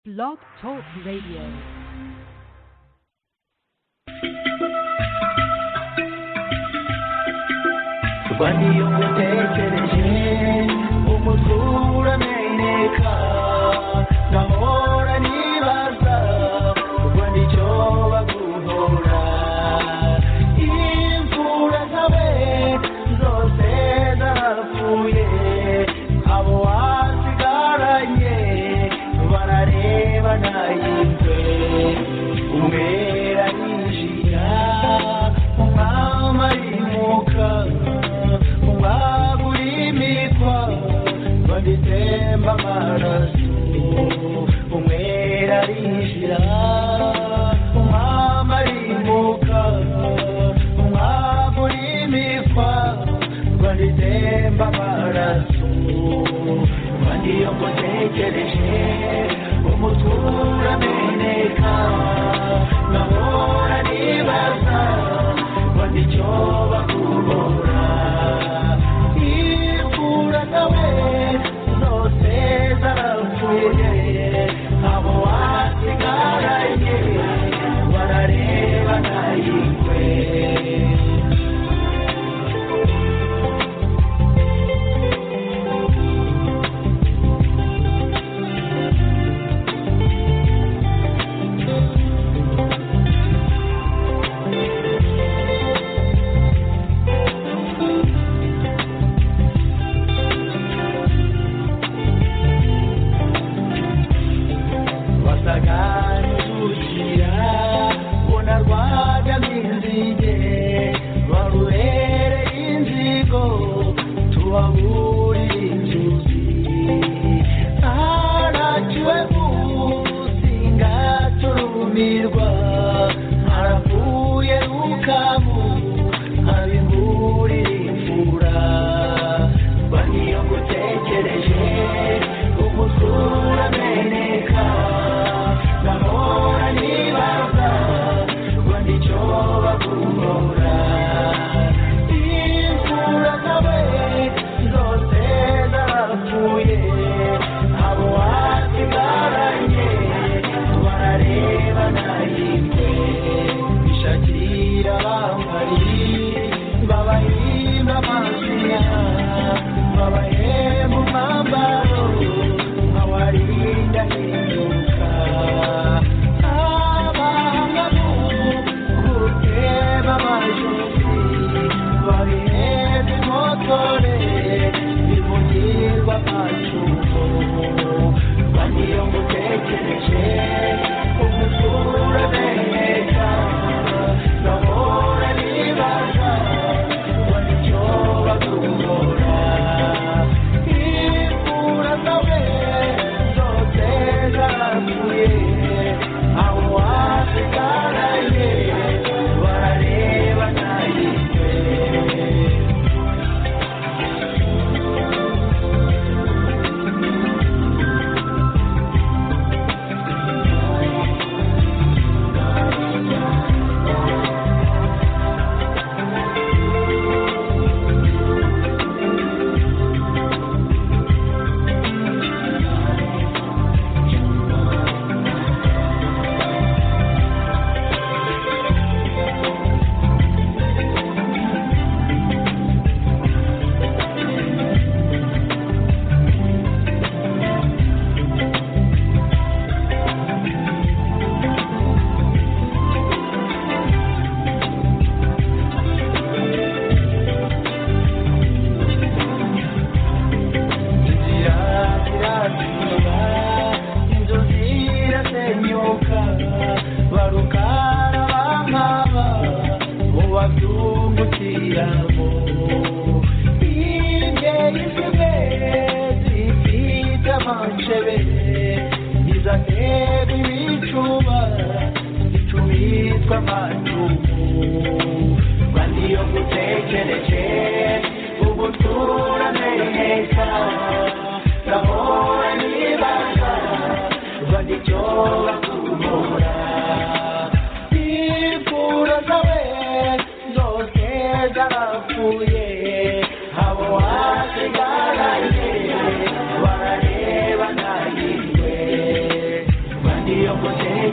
Blog Talk Radio. Wani umutekereje umutwe ameneka ngahora nibaza wani icyo baguhora imfura zawe zose zarapfuye abo wasigaranye barareba nayizwe umwera yinjira umwami arimuka temba amaraso umwera arinjira umwami arimuka umwami urimikwa rwanditemba amaraso kandi iyo ngutekereje umutwe urameneka nkahora nibaza rwanda icyo bakubora imfura zawe zose zarapfuye abo wasigaranye barareba nayigwe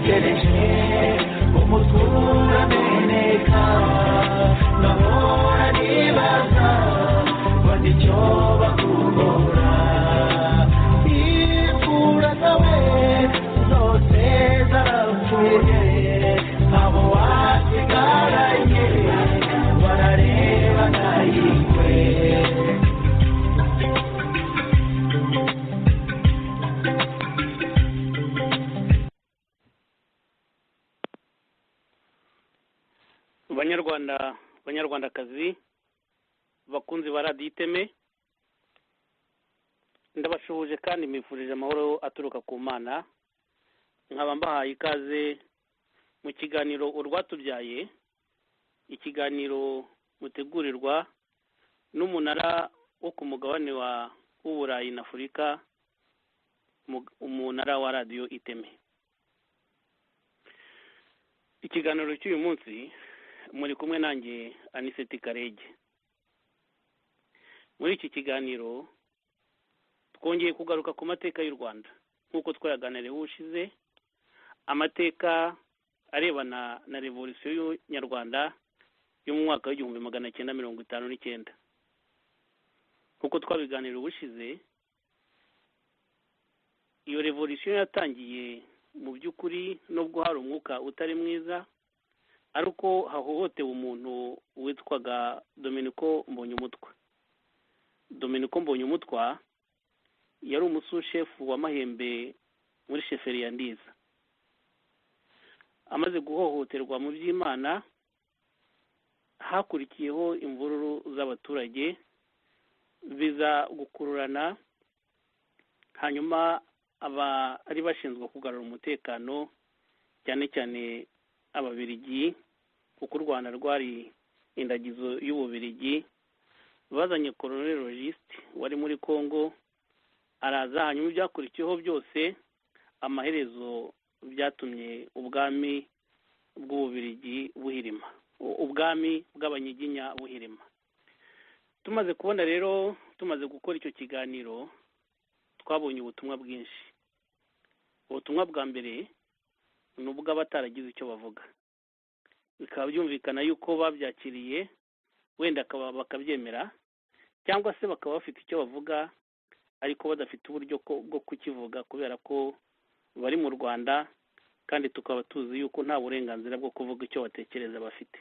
ntegereje umutwe urameneka nkahora nibaza ngo nicyo bakugora imfura zawe zose zarapfuye abo wasigaranye barareba nayingwe banyarwandakazi bakunzi ba radiyo iteme ndabashuhuje kandi mbifurije amahoro aturuka ku mana nkaba mbahaye ikaze mu kiganiro urwatubyaye ikiganiro mutegurirwa n'umunara wo ku mugabane w'uburayi na afurika umunara wa radiyo iteme. Ikiganiro cy'uyu munsi muri kumwe nanjye Aniseti Karege. Muri iki kiganiro twongeye kugaruka ku mateka y'u Rwanda nk'uko twayaganiriye ushize, amateka arebana na revolisiyo nyarwanda yo mu mwaka w'igihumbi 1959. Nk'uko twabiganiriye ubushize, iyo revolisiyo yatangiye mu by'ukuri nubwo hari umwuka utari mwiza, ari uko hahohotewe umuntu witwaga Dominiko Mbonyumutwa. Dominiko Mbonyumutwa yari umusushefu wa Mahembe muri sheferi ya Ndiza. Amaze guhohoterwa mu by'Imana, hakurikiyeho imvururu z'abaturage biza gukururana, hanyuma ari bashinzwe kugarura umutekano cyane cyane ababirigi, kuko u Rwanda rwari indagizo y'ububirigi, bazanye Colonel Logiste wari muri Kongo, araza. Hanyuma ibyakurikiyeho byose amaherezo byatumye ubwami bw'ububirigi buhirima, ubwami bw'abanyiginya buhirima. Tumaze kubona rero, tumaze gukora icyo kiganiro, twabonye ubutumwa bwinshi. Ubutumwa bwa mbere ni ubw'abataragize icyo bavuga, bikaba byumvikana yuko babyakiriye, wenda bakabyemera, cyangwa se bakaba bafite icyo bavuga ariko badafite uburyo bwo kukivuga kubera ko bari mu Rwanda, kandi tukaba tuzi yuko nta burenganzira bwo kuvuga icyo batekereza bafite.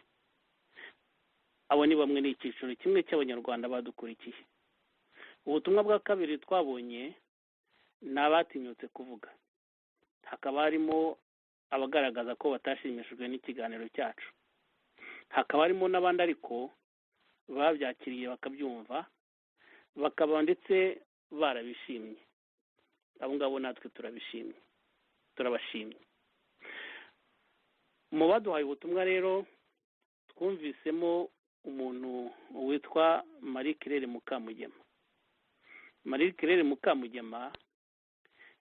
Abo ni bamwe n'icyiciro kimwe cy'abanyarwanda badukurikiye. Ubutumwa bwa kabiri twabonye ni abatinyutse kuvuga. Hakaba harimo abagaragaza ko batashimishijwe n'ikiganiro cyacu, hakaba harimo n'abandi ariko babyakiriye bakabyumva, bakaba ndetse barabishimye. Abo ngabo natwe turabishimye, turabashimye. Mu baduhaye ubutumwa rero twumvisemo umuntu witwa Marie Claire Mukamugema. Marie Claire Mukamugema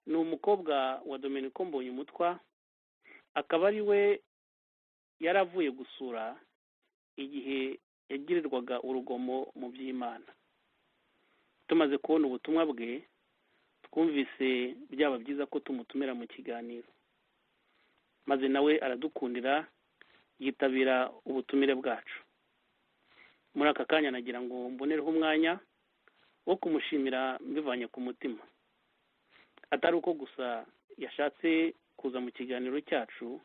ni umukobwa wa Dominiko Mbonyumutwa, akaba ari we yaravuye gusura igihe yagirirwaga urugomo mu by'Imana. Tumaze kubona ubutumwa bwe, twumvise byaba byiza ko tumutumira mu kiganiro, maze nawe aradukundira yitabira ubutumire bwacu. Muri aka kanya nagira ngo mbonereho umwanya wo kumushimira mbivanye ku mutima, atari uko gusa yashatse kuza mu kiganiro cyacu,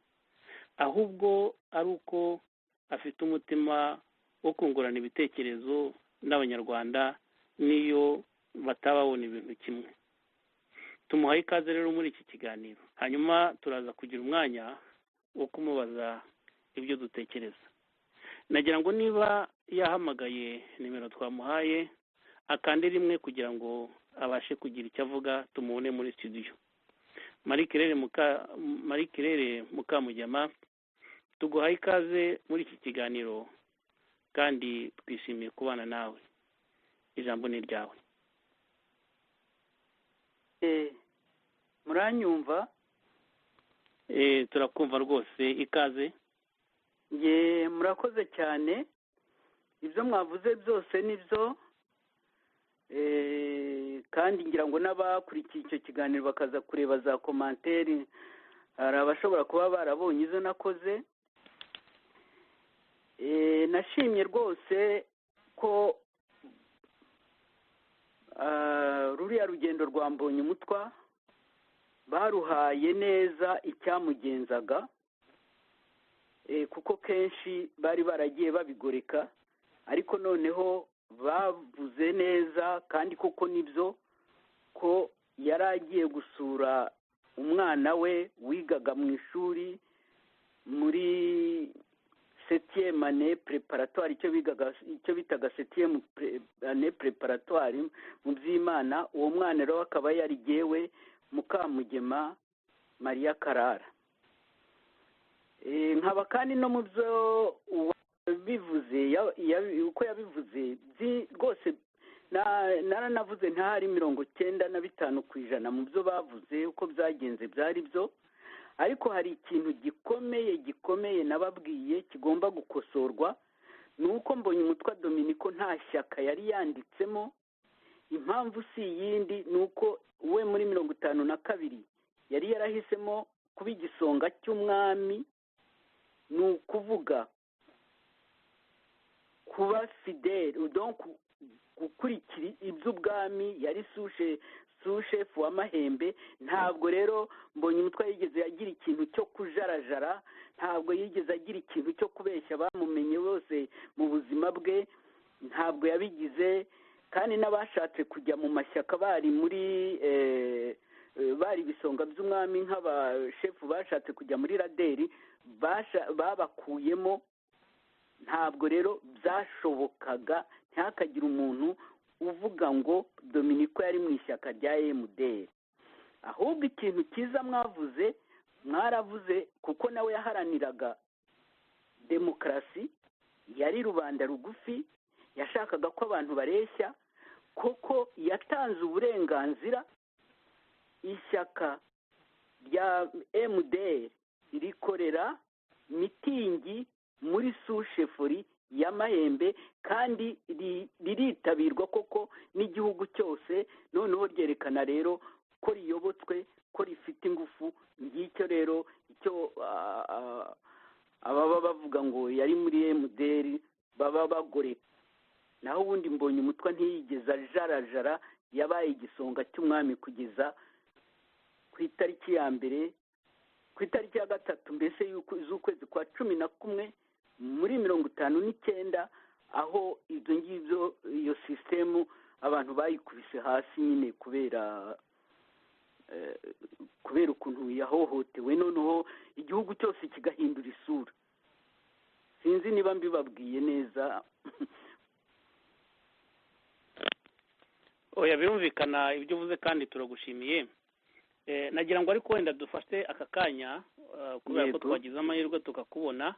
ahubwo ari uko afite umutima wo kungurana ibitekerezo n'abanyarwanda n'iyo batababona ibintu kimwe. Tumuhaye ikaze rero muri iki kiganiro, hanyuma turaza kugira umwanya wo kumubaza ibyo dutekereza. Nagira ngo niba yahamagaye nimero twamuhaye akande rimwe kugira ngo abashe kugira icyo avuga, tumubone muri studio. Marie Claire Mukamugema, tuguhaye ikaze muri iki kiganiro kandi twishimiye kubana nawe. Ijambo ni ryawe. Muranyumva? Turakumva rwose, ikaze. Murakoze cyane, ibyo mwavuze byose nibyo, kandi ngira ngo n'abakurikiye icyo kiganiro bakaza kureba za komanteri hari abashobora kuba barabonye izo nakoze. Nashimye rwose ko ruriya rugendo rwa Mbonyumutwa baruhaye neza icyamugenzaga, kuko kenshi bari baragiye babigoreka, ariko noneho bavuze neza kandi koko nibyo ko yari agiye gusura umwana we wigaga mu ishuri muri septième année préparatoire, icyo bitaga septième année préparatoire mu by'Imana. Uwo mwana rero akaba yari jyewe Mukamugema Maria Karara. Nkaba kandi no mu byo bivuze uko yabivuze rwose naranavuze ntahari 95% mu byo bavuze uko byagenze byari byo, ariko hari ikintu gikomeye nababwiye kigomba gukosorwa. ni uko Mbonyumutwa Dominiko nta shyaka yari yanditsemo. Impamvu si iyindi ni uko we muri 52 yari yarahisemo kuba igisonga cy'umwami, ni ukuvuga kuba fidele, donc gukurikira iby'ubwami. Yari sushefu w'amahembe. Ntabwo rero Mbonyumutwa yigeze agira ikintu cyo kujarajara, ntabwo yigeze agira ikintu cyo kubeshya bamumenye bose mu buzima bwe, ntabwo yabigize. Kandi n'abashatse kujya mu mashyaka bari ibisonga by'umwami nk'abashefu bashatse kujya muri raderi babakuyemo. Ntabwo rero byashobokaga, ntihakagire umuntu uvuga ngo Dominiko yari mu ishyaka rya MDR. Ahubwo ikintu cyiza mwaravuze kuko nawe yaharaniraga demokarasi, yari rubanda rugufi, yashakaga ko abantu bareshya. Koko yatanze uburenganzira ishyaka rya MDR rikorera mitingi muri sushefori y'amahembe, kandi riritabirwa koko n'igihugu cyose. Noneho ryerekana rero ko riyobotswe, ko rifite ingufu. Ngicyo rero icyo ababa bavuga ngo yari muri MDR baba bagoreka. Naho ubundi Mbonyumutwa ntiyigeze ajarajara, yabaye igisonga cy'umwami kugeza ku itariki ya mbere, ku itariki ya 3 mbese z'ukwezi kwa 11 muri 59, aho ibyo ngibyo iyo sisitemu abantu bayikubise hasi nyine kubera ukuntu yahohotewe. Noneho igihugu cyose kigahindura isura. Sinzi niba mbibabwiye neza. Oya, birumvikana ibyo uvuze kandi turagushimiye. Nagira ngo ariko wenda dufashe aka kanya kubera ko twagize amahirwe tukakubona,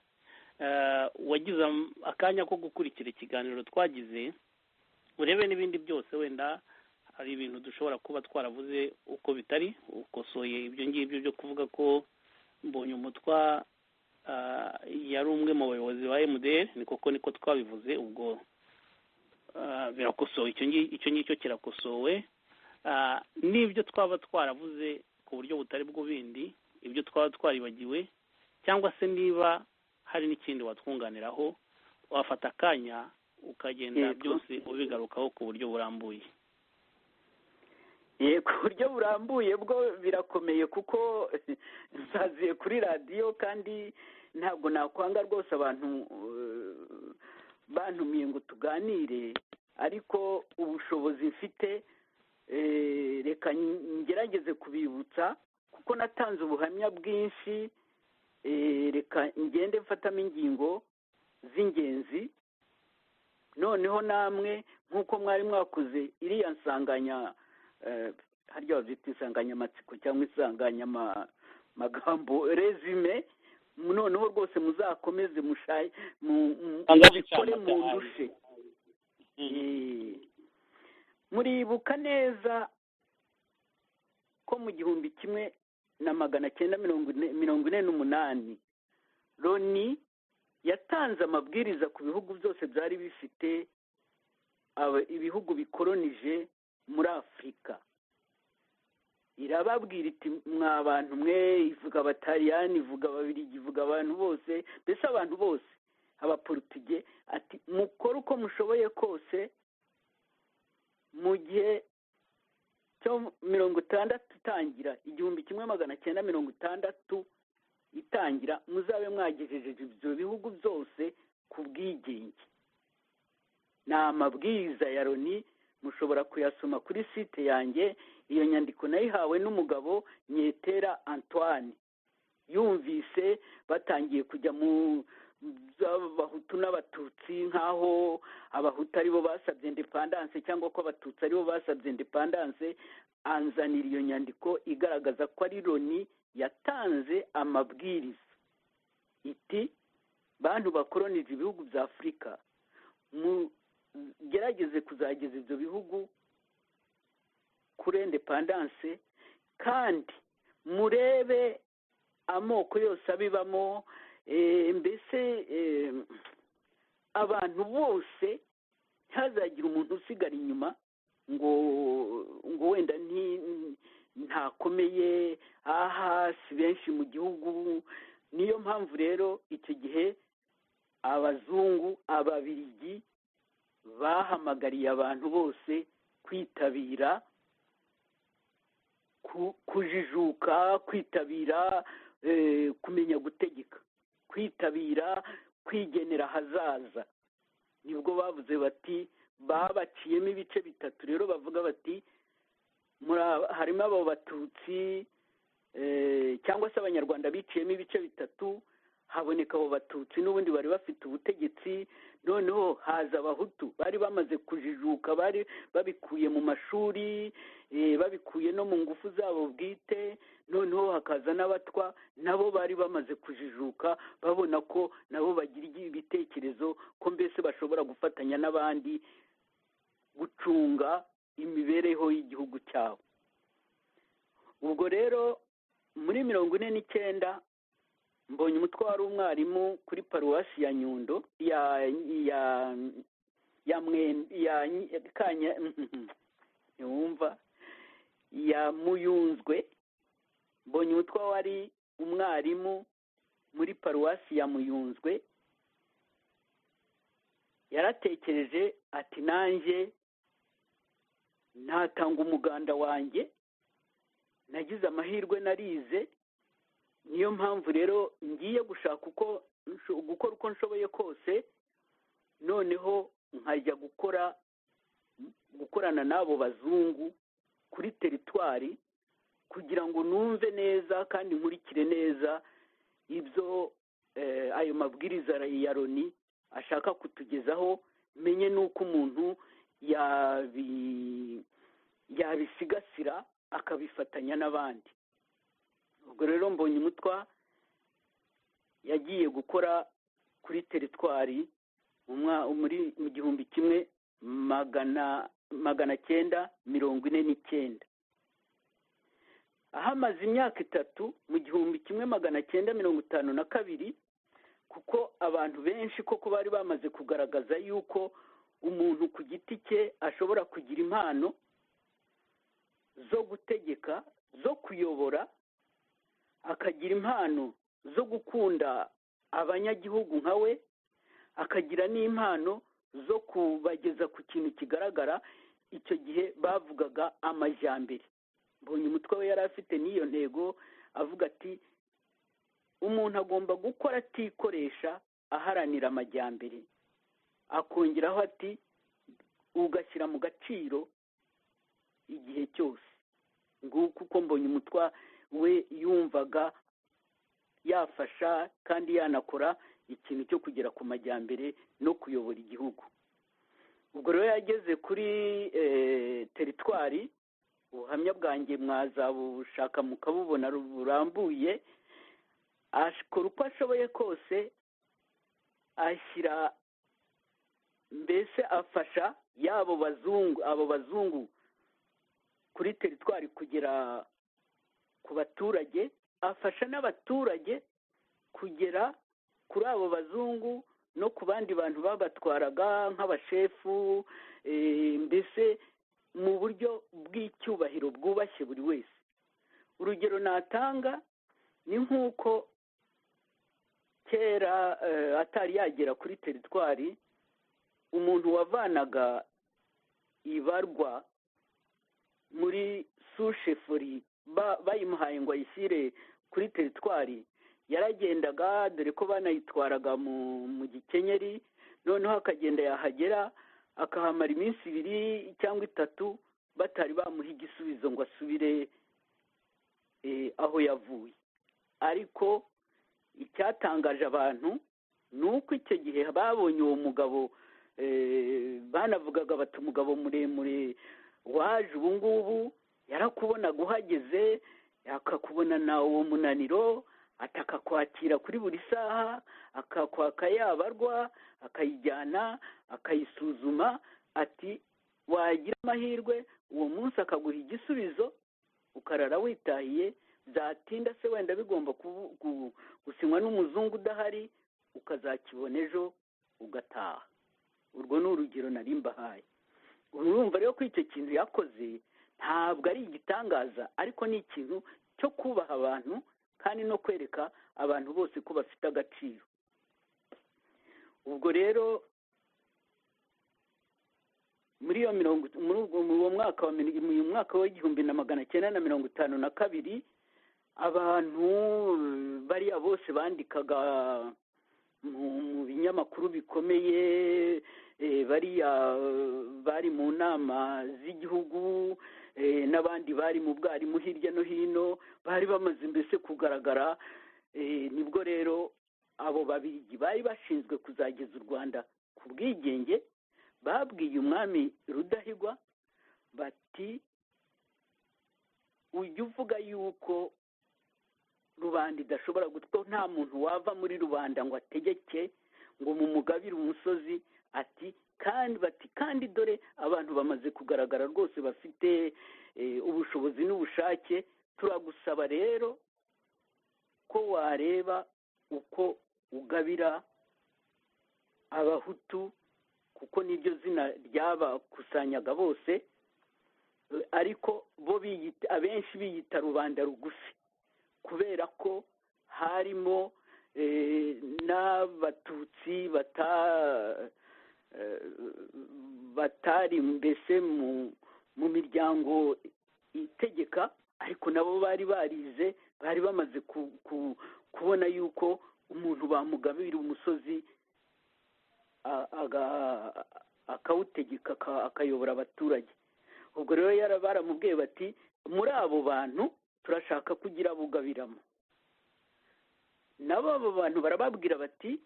wagize akanya ko gukurikira ikiganiro twagize, urebe n'ibindi byose. Wenda hari ibintu dushobora kuba twaravuze uko bitari, ukosoye ibyo ngibyo byo kuvuga ko Mbonyumutwa yari umwe mu bayobozi ba MDR. ni koko niko twabivuze, ubwo birakosowe, icyo ngicyo kirakosowe. N'ibyo twaba twaravuze ku buryo butari bwo bindi, ibyo twaba twaribagiwe, cyangwa se niba hari n'ikindi watwunganiraho, wafata akanya ukagenda byose ubigarukaho ku buryo burambuye. Ku buryo burambuye bwo birakomeye kuko nsaziye kuri radiyo, kandi ntabwo nakwanga rwose abantu bantumiye ngo tuganire, ariko ubushobozi mfite reka ngerageze kubibutsa kuko natanze ubuhamya bwinshi. Reka ngende mfatamo ingingo z'ingenzi, noneho namwe nk'uko mwari mwakoze iriya nsanganya, harya babyita insanganyamatsiko cyangwa insanganyamagambo resume, noneho rwose muzakomeze mubikore mu ndushe. Muribuka neza ko mu 1948 Loni yatanze amabwiriza ku bihugu byose byari bifite ibihugu bikoronije muri Afurika. irababwira iti mwa bantu mwe, ivuga abataliyani, ivuga ababiligi, ivuga abantu bose, mbese abantu bose, abaporutige, ati mukore uko mushoboye kose mu gihe cyo 60 itangira, 1960 itangira, muzabe mwagejeje ibyo bihugu byose ku bwigenge. Ni amabwiriza ya Loni, mushobora kuyasoma kuri site yanjye. Iyo nyandiko nayihawe n'umugabo Nyetera Antoine, yumvise batangiye kujya mu Abahutu n'Abatutsi nk'aho Abahutu aribo basabye independence cyangwa ko Abatutsi aribo basabye independence, anzanira iyo nyandiko igaragaza ko ari Loni yatanze amabwiriza iti bantu bakolonije ibihugu bya Afurika, gerageze kuzageza ibyo bihugu kuri independence, kandi murebe amoko yose abibamo, mbese abantu bose, ntihazagire umuntu usigara inyuma ngo wenda ntakomeye, aha si benshi mu gihugu. Niyo mpamvu rero icyo gihe abazungu, ababiligi bahamagariye abantu bose kwitabira kujijuka, kwitabira kumenya gutegeka, kwitabira kwigenera hazaza. Nibwo bavuze bati, babaciyemo ibice bitatu rero, bavuga bati harimo abo Batutsi cyangwa se Abanyarwanda biciyemo ibice bitatu, haboneka abo Batutsi n'ubundi bari bafite ubutegetsi, noneho haza Abahutu bari bamaze kujijuka, bari babikuye mu mashuri, babikuye no mu ngufu zabo bwite, noneho hakaza n'Abatwa, nabo bari bamaze kujijuka, babona ko nabo bagira ibitekerezo ko mbese bashobora gufatanya n'abandi gucunga imibereho y'igihugu cyabo. Ubwo rero muri 1949 mbonye umutwe wari umwarimu kuri paruwasi ya Nyundo ya Muyunzwe. Mbonye umutwe wari umwarimu muri paruwasi ya Muyunzwe, yaratekereje ati nanjye ntatanga umuganda wanjye, nagize amahirwe narize, niyo mpamvu rero ngiye gushaka gukora uko nshoboye kose, noneho nkajya gukorana n'abo bazungu kuri teritwari, kugira ngo numve neza kandi nkurikire neza ibyo ayo mabwiriza ya Loni ashaka kutugezaho, menye n'uko umuntu yabisigasira akabifatanya n'abandi. Ubwo rero mbonye umutwa yagiye gukora kuri teritwari mu 1949. ahamaze imyaka 3 mu 1952, kuko abantu benshi koko bari bamaze kugaragaza yuko umuntu ku giti cye ashobora kugira impano zo gutegeka, zo kuyobora, akagira impano zo gukunda abanyagihugu nka we, akagira n'impano zo kubageza ku kintu kigaragara. Icyo gihe bavugaga amajyambere. Mbonye umutwe we yari afite n'iyo ntego, avuga ati umuntu agomba gukora atikoresha, aharanira amajyambere. Akongeraho ati ugashyira mu gaciro igihe cyose. Nguko uko mbonye umutwa we yumvaga yafasha kandi yanakora ikintu cyo kugera ku majyambere no kuyobora igihugu. Ubwo rero yageze kuri teritwari, ubuhamya bwanjye mwazabushaka mukabubona burambuye, akora uko ashoboye kose, ashyira mbese afasha abo bazungu kuri teritwari kugera ku baturage, afasha n'abaturage kugera kuri abo bazungu no ku bandi bantu babatwaraga nk'abashefu, mbese mu buryo bw'icyubahiro bwubashye buri wese. urugero natanga ni nk'uko kera atari yagera kuri teritwari, umuntu wavanaga ibarwa muri sushefuri bayimuhaye ngo ayishyire kuri teritwari, yaragendaga, dore ko banayitwaraga mu gikenyeri, noneho akagenda yahagera akahamara iminsi 2 cyangwa 3 batari bamuha igisubizo ngo asubire aho yavuye. ariko icyatangaje abantu ni uko icyo gihe babonye uwo mugabo, banavugaga bati umugabo muremure waje ubu ngubu, yarakubonaga uhageze akakubonana uwo munaniro, atakakwakira kuri buri saha, akakwaka yabarwa, akayijyana akayisuzuma, ati wagira amahirwe uwo munsi akaguha igisubizo ukarara witahiye, byatinda se wenda bigomba gusinywa n'umuzungu udahari, ukazakibona ejo ugataha. Urwo ni urugero nari mbahaye. Urumva rero ko icyo kintu yakoze ntabwo ari igitangaza, ariko ni ikintu cyo kubaha abantu kandi no kwereka abantu bose ko bafite agaciro. Ubwo rero muri uwo mwaka wa 1952 abantu bariya bose bandikaga mu binyamakuru bikomeye, bariya bari mu nama z'igihugu n'abandi bari mu bwarimu hirya no hino, bari bamaze mbese kugaragara. Nibwo rero abo babirigi bari bashinzwe kuzageza u Rwanda ku bwigenge babwiye umwami Rudahigwa bati, ujya uvuga yuko rubanda idashobora gutwa, nta muntu wava muri rubanda ngo ategeke ngo mumugabire umusozi, ati kandi dore abantu bamaze kugaragara rwose bafite ubushobozi n'ubushake, turagusaba rero ko wareba uko ugabira abahutu, kuko niryo zina ryabakusanyaga bose, ariko bo abenshi biyita rubanda rugufi, kubera ko harimo n'abatutsi batari mbese mu miryango itegeka, ariko nabo bari barize, bari bamaze kubona yuko umuntu bamugabira umusozi akawutegeka akayobora abaturage. Ubwo rero baramubwiye bati, muri abo bantu turashaka kugira bugabiramo. Nabo abo bantu barababwira bati,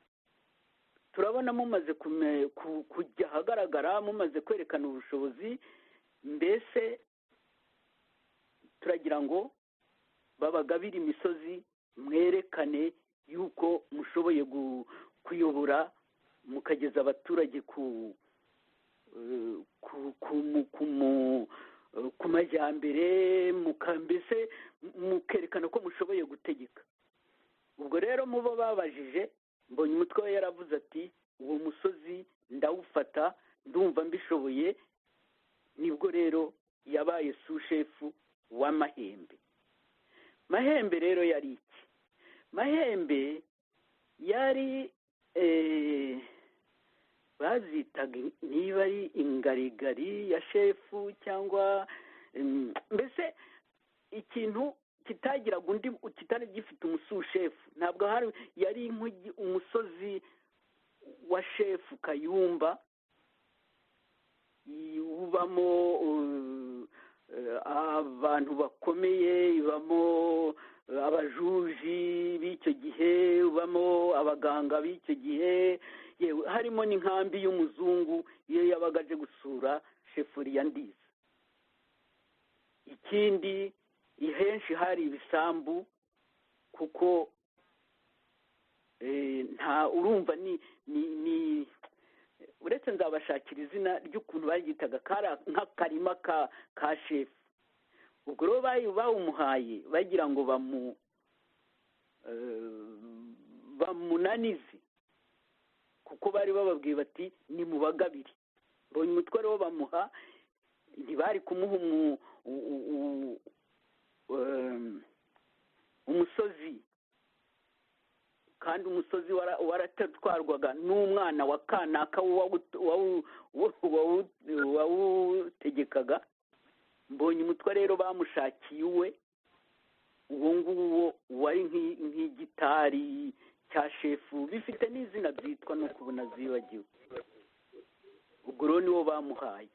turabona mumaze kujya ahagaragara, mumaze kwerekana ubushobozi, mbese turagira ngo babagabire imisozi, mwerekane yuko mushoboye kuyobora mukageza abaturage ku majyambere, mbese mukerekana ko mushoboye gutegeka. Ubwo rero mubo babajije, mbonye umutwe we yaravuze ati, uwo musozi ndawufata, ndumva mbishoboye. Nibwo rero yabaye sushefu wa Mahembe. Mahembe rero yari iki? Mahembe yari bazitaga niba ari ingarigari ya shefu, cyangwa mbese ikintu kitagiraga undi, kitari gifite umusushefu. Ntabwo yari umusozi wa shefu Kayumba, ubamo abantu bakomeye, ibamo abajuji b'icyo gihe, ubamo abaganga b'icyo gihe, yewe harimo n'inkambi y'umuzungu iyo yabaga aje gusura shefuri ya Ndiza. Ikindi, henshi hari ibisambu, kuko urumva ni uretse nzabashakira izina ry'ukuntu baryitaga, nk'akarima ka shefu. ubwo rero bawumuhaye bagira ngo bamunanize, kuko bari bababwiye bati ni mu bagabiri. Mbonye umutwe rero bamuha, ntibari kumuha umusozi, kandi umusozi waratatwarwaga n'umwana wa kanaka wawutegekaga. mbonye umutwe rero bamushakiye uwe, uwo nguwo wari nk'igitari cya shefu, bifite n'izina byitwa no kubona zibagiwe. ubwo rero niwo bamuhaye.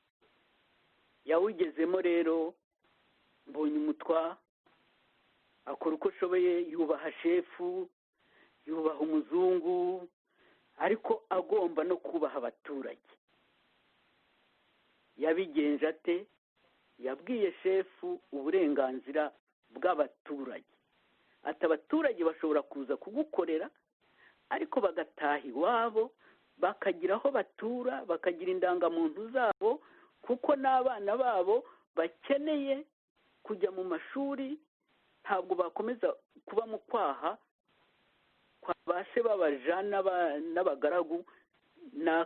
yawugezemo rero, mbonye umutwa akora uko ashoboye, yubaha shefu, yubaha umuzungu, ariko agomba no kubaha abaturage. yabigenje ate? yabwiye shefu uburenganzira bw'abaturage. ati abaturage bashobora kuza kugukorera, ariko bagataha iwabo, bakagira aho batura, bakagira indangamuntu zabo, kuko n'abana babo bakeneye kujya mu mashuri. ntabwo bakomeza kuba mu kwaha kwa ba se babaja n'abagaragu,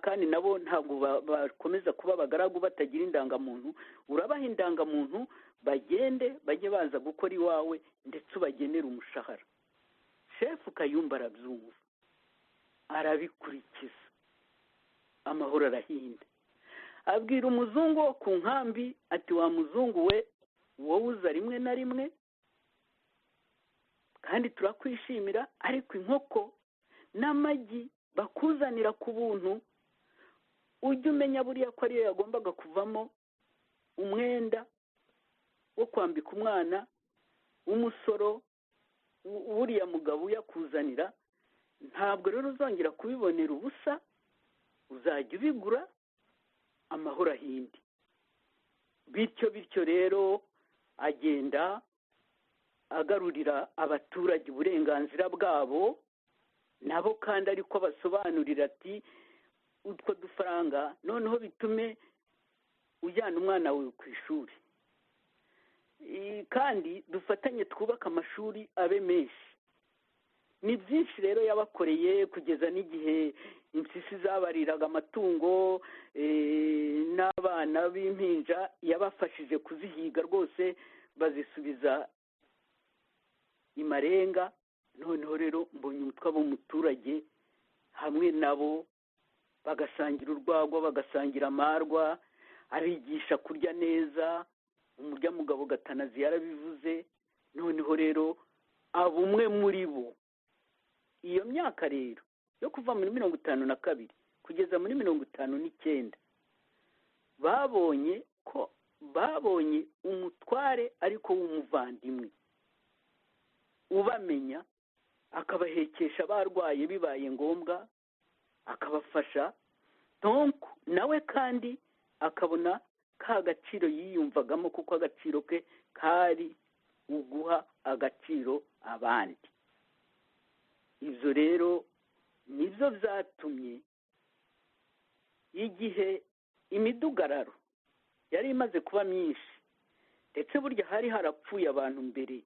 kandi nabo ntabwo bakomeza kuba abagaragu batagira indangamuntu. urabaha indangamuntu, bagende bajye baza gukora iwawe, ndetse ubagenera umushahara. shefu Kayumba arabyumva, arabikurikiza, amahoro arahinda. abwira umuzungu wo ku nkambi ati wa muzungu we, wowe uza rimwe na rimwe kandi turakwishimira, ariko inkoko n'amagi bakuzanira ku buntu, ujye umenya buriya ko ariyo yagombaga kuvamo umwenda wo kwambika umwana w'umusoro wuriya mugabo uyakuzanira. ntabwo rero uzongera kubibonera ubusa, uzajya ubigura, amahoro ahindi. bityo rero agenda agarurira abaturage uburenganzira bwabo, nabo kandi ariko basobanurira ati utwo dufaranga noneho bitume ujyana umwana wawe ku ishuri, kandi dufatanye twubake amashuri abe menshi. ni byinshi rero yabakoreye, kugeza n'igihe impyisi zabariraga amatungo n'abana b'impinja, yabafashije kuzihiga rwose, bazisubiza imarenga. noneho rero mbonye umutwe w'umuturage hamwe nabo, bagasangira urwagwa, bagasangira amarwa, abigisha kurya neza. umurya mugabo Gatanazi yarabivuze. noneho rero aba umwe muri bo. iyo myaka rero yo kuva muri 52 kugeza muri 59, babonye umutware ariko w'umuvandimwe, ubamenya, akabahekesha barwaye bibaye ngombwa, akabafasha. donc nawe kandi akabona ka gaciro yiyumvagamo, kuko agaciro ke kari uguha agaciro abandi. ibyo rero nibyo byatumye igihe imidugararo yari imaze kuba myinshi, ndetse burya hari harapfuye abantu mbere,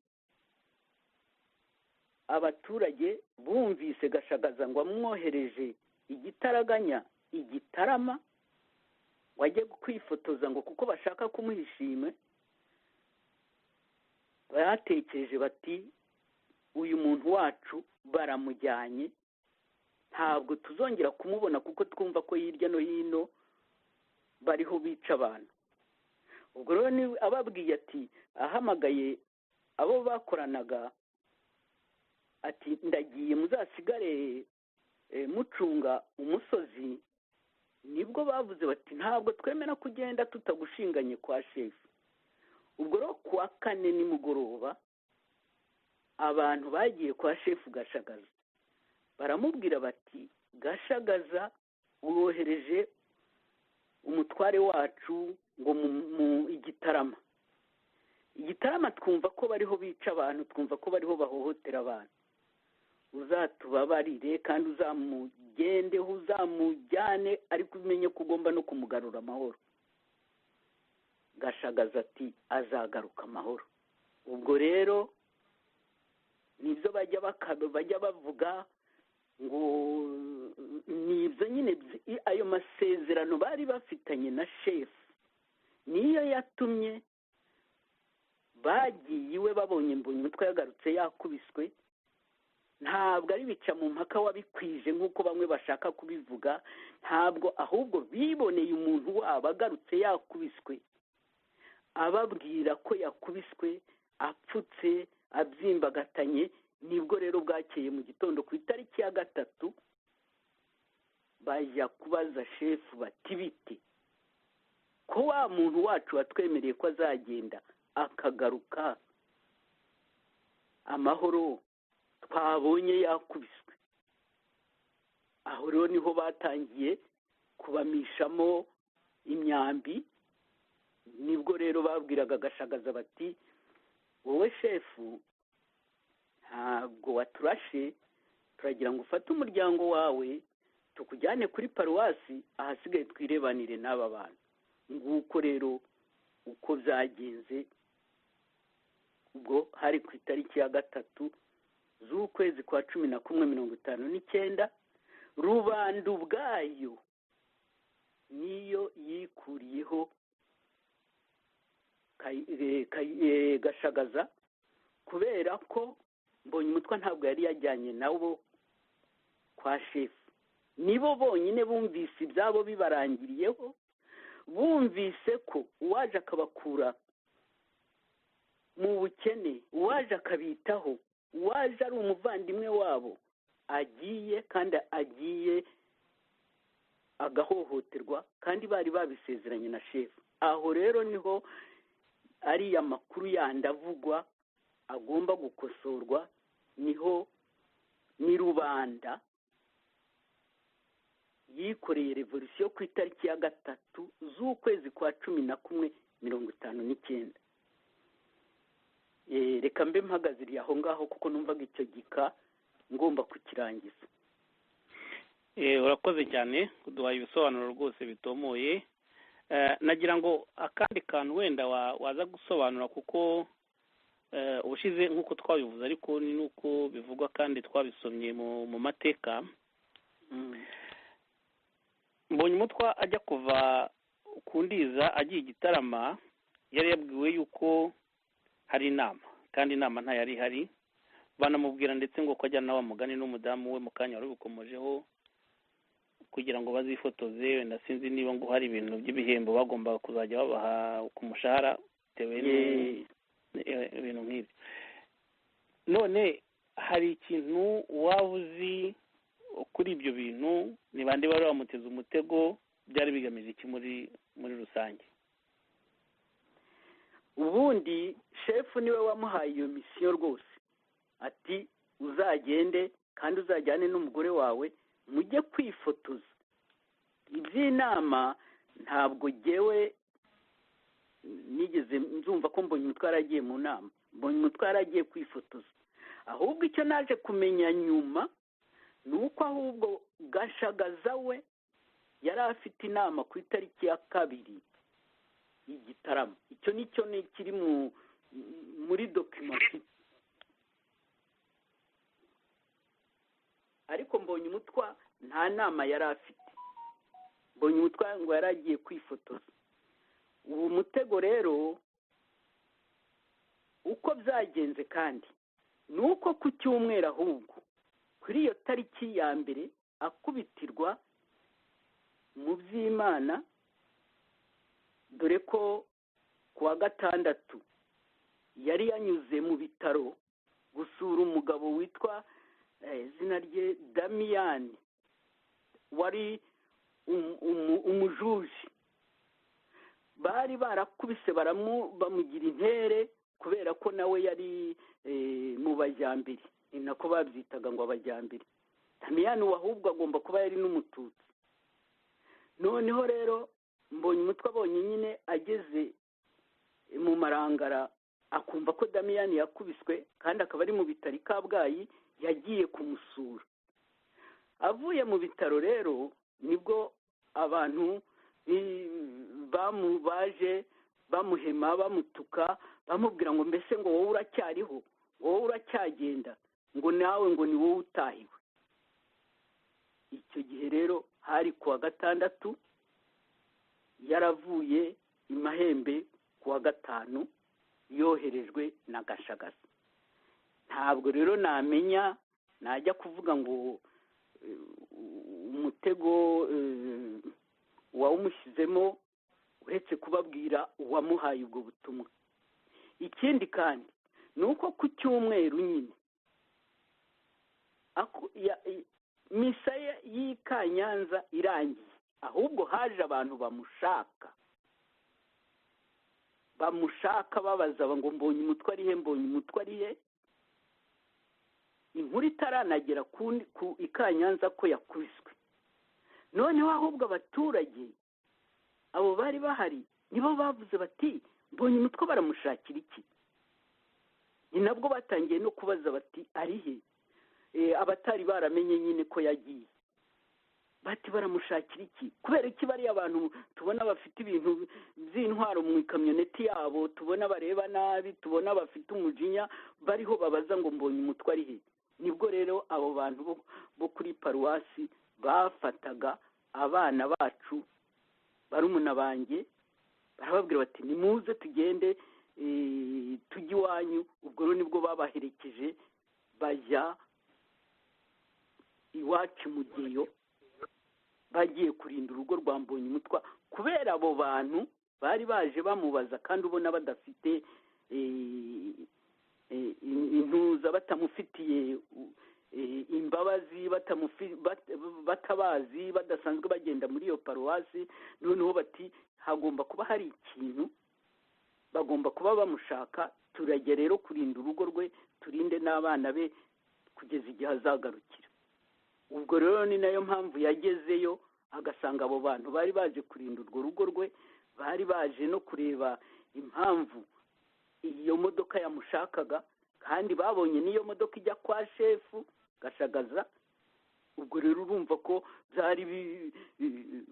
abaturage bumvise Gashagaza ngo amwohereje igitaraganya Igitarama, wajye kwifotoza ngo kuko bashaka kumuhishima, batekereje bati uyu muntu wacu baramujyanye, ntabwo tuzongera kumubona, kuko twumva ko hirya no hino bariho bica abantu. ubwo rero ababwiye ati, ahamagaye abo bakoranaga ati ndagiye muzasigare mucunga umusozi. nibwo bavuze bati ntabwo twemera kugenda tutagushinganye kwa shefu. ubwo rero kuwa 4 nimugoroba abantu bagiye kwa shefu Gashagaza, baramubwira bati Gashagaza wohereje umutware wacu ngo mu Igitarama. Igitarama twumva ko bariho bica abantu, twumva ko bariho bahohotera abantu. uzatubabarire kandi uzamugendeho, uzamujyane, ariko umenye ko ugomba no kumugarura amahoro. Gashagaza ati azagaruka amahoro. ubwo rero nibyo bajya bavuga ngo nibyo nyine, ayo masezerano bari bafitanye na shefu niyo yatumye bagiye iwe babonye Mbonyumutwa yagarutse yakubiswe, ntabwo ari bica mu mpaka wabikwije nk'uko bamwe bashaka kubivuga, ntabwo, ahubwo biboneye umuntu wabo agarutse yakubiswe, ababwira ko yakubiswe apfutse abyimbagatanye. Nibwo rero bwakeye mu gitondo ku itariki ya 3 bajya kubaza shefu bati bite ko wa muntu wacu watwemereye ko azagenda akagaruka amahoro twabonye yakubiswe. Aho rero niho batangiye kubamishamo imyambi. Nibwo rero babwiraga Gashagaza bati wowe shefu ntabwo waturashe, turagira ngo ufate umuryango wawe tukujyane kuri paruwasi, ahasigaye twirebanire n'aba bantu. Nguko rero uko byagenze. Ubwo hari ku itariki ya 3 z'ukwezi kwa 11/59, rubanda ubwayo niyo yikuriyeho Gashagaza, kubera ko Mbonyumutwa ntabwo yari yajyanye nabo kwa shefu. Nibo bonyine bumvise ibyabo bibarangiriyeho, bumvise ko uwaje akabakura mu bukene, uwaje akabitaho, uwaje ari umuvandimwe wabo agiye, kandi agiye agahohoterwa, kandi bari babisezeranye na shefu. Aho rero niho ariya makuru yandi avugwa agomba gukosorwa. Niho ni rubanda yikoreye revolisiyo ku itariki ya 3 z'ukwezi kwa 11/59. Reka mbe mpagaziriye aho ngaho kuko numvaga icyo gika ngomba kukirangiza. Urakoze cyane kuduhaye ibisobanuro rwose bitomoye. Nagira ngo akandi kantu wenda waza gusobanura, kuko ubushize nk'uko twabivuze ariko ni nuko bivugwa kandi twabisomye mu mateka. Mbonyumutwa ajya kuva ku Ndiza agiye Gitarama, yari yabwiwe yuko hari inama, kandi inama ntayari ihari. Banamubwira ndetse ngo ko ajyana wa mugani n'umudamu we mu kanya wari bukomojeho kugira ngo bazifotoze. Wenda sinzi niba ngo hari ibintu by'ibihembo bagomba kuzajya babaha ku mushahara bitewe n'ibintu nk'ibyo. None hari ikintu waba uzi kuri ibyo bintu? Ni bande bari bamuteze umutego? Byari bigamije iki muri rusange? Ubundi shefu niwe wamuhaye iyo misiyo rwose, ati uzagende kandi uzajyane n'umugore wawe mujye kwifotoza. Iby'inama ntabwo jyewe nigeze nzumva ko Mbonyumutwa yaragiye mu nama. Mbonyumutwa yaragiye kwifotoza. Ahubwo icyo naje kumenya nyuma ni uko ahubwo Gashagaza we yari afite inama ku itariki ya 2 Igitarama. Icyo nicyo ni kiri muri document. Ariko Mbonyumutwa nta nama yari afite. Mbonyumutwa ngo yaragiye kwifotoza. Ubu mutego rero uko byagenze kandi ni uko ku cyumweru ahubwo kuri iyo tariki ya 1 akubitirwa mu by'Imana, dore ko kuwa 6 yari yanyuze mu bitaro gusura umugabo witwa izina rye Damiyani, wari umujuji. Bari barakubise bamugira intere kubera ko nawe yari mu bajyambere, ni nako babyitaga ngo abajyambere. Damiyani ahubwo agomba kuba yari n'umututsi. Noneho rero Mbonyumutwa abonye nyine ageze mu Marangara, akumva ko Damiyani yakubiswe kandi akaba ari mu bitaro i Kabgayi, yagiye kumusura. Avuye mu bitaro rero nibwo abantu baje bamuhema, bamutuka, bamubwira ngo mbese ngo wowe uracyariho, wowe uracyagenda, ngo nawe ngo ni wowe utahiwe. Icyo gihe rero hari kuwa 6, yaravuye i Mahembe kuwa 5, yoherejwe na Gashagaza. Ntabwo rero namenya najya kuvuga ngo umutego wawumushyizemo uretse kubabwira uwamuhaye ubwo butumwa. Ikindi kandi ni uko ku cyumweru nyine misa y'i Kanyanza irangiye, ahubwo haje abantu bamushaka babaza ngo mbonye umutwe ari he, mbonye umutwe ari he. Inkuru itaranagera ku i Kanyanza ko yakubiswe. Noneho ahubwo abaturage abo bari bahari nibo bavuze bati mbonye umutwe baramushakira iki. Ni nabwo batangiye no kubaza bati ari he. Abatari baramenye nyine ko yagiye bati baramushakira iki, kubera iki bari abantu tubona bafite ibintu by'intwaro mu ikamyoneti yabo, tubona bareba nabi, tubona bafite umujinya, bariho babaza ngo mbonye umutwe ari he. Nibwo rero abo bantu bo kuri paruwasi bafataga abana bacu barumuna banjye barababwira bati nimuze tugende tujye iwanyu. Ubwo rero nibwo babaherekeje bajya iwacu mu Geyo, bagiye kurinda urugo rwa Mbonyumutwa kubera abo bantu bari baje bamubaza kandi ubona badafite intuza, batamufitiye imbabazi, batabazi, badasanzwe bagenda muri iyo paruwasi. Noneho bati hagomba kuba hari ikintu, bagomba kuba bamushaka, turajya rero kurinda urugo rwe, turinde n'abana be kugeza igihe azagarukira. Ubwo rero ni nayo mpamvu yagezeyo agasanga abo bantu bari baje kurinda urwo rugo rwe, bari baje no kureba impamvu iyo modoka yamushakaga, kandi babonye n'iyo modoka ijya kwa shefu Gashagaza. Ubwo rero urumva ko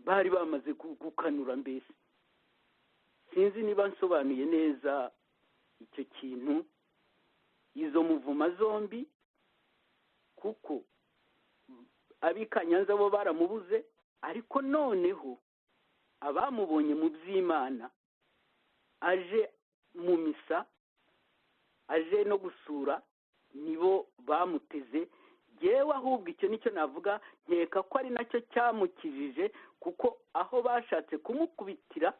bari bamaze gukanura. Mbese sinzi niba nsobanuye neza icyo kintu, izo muvuma zombi, kuko ab'i Kanyanza bo baramubuze, ariko noneho abamubonye mu by'Imana aje mu misa, aje no gusura, nibo bamuteze. Yewe ahubwo icyo nicyo navuga, nkeka ko ari nacyo cyamukijije, kuko aho bashatse kumukubitira,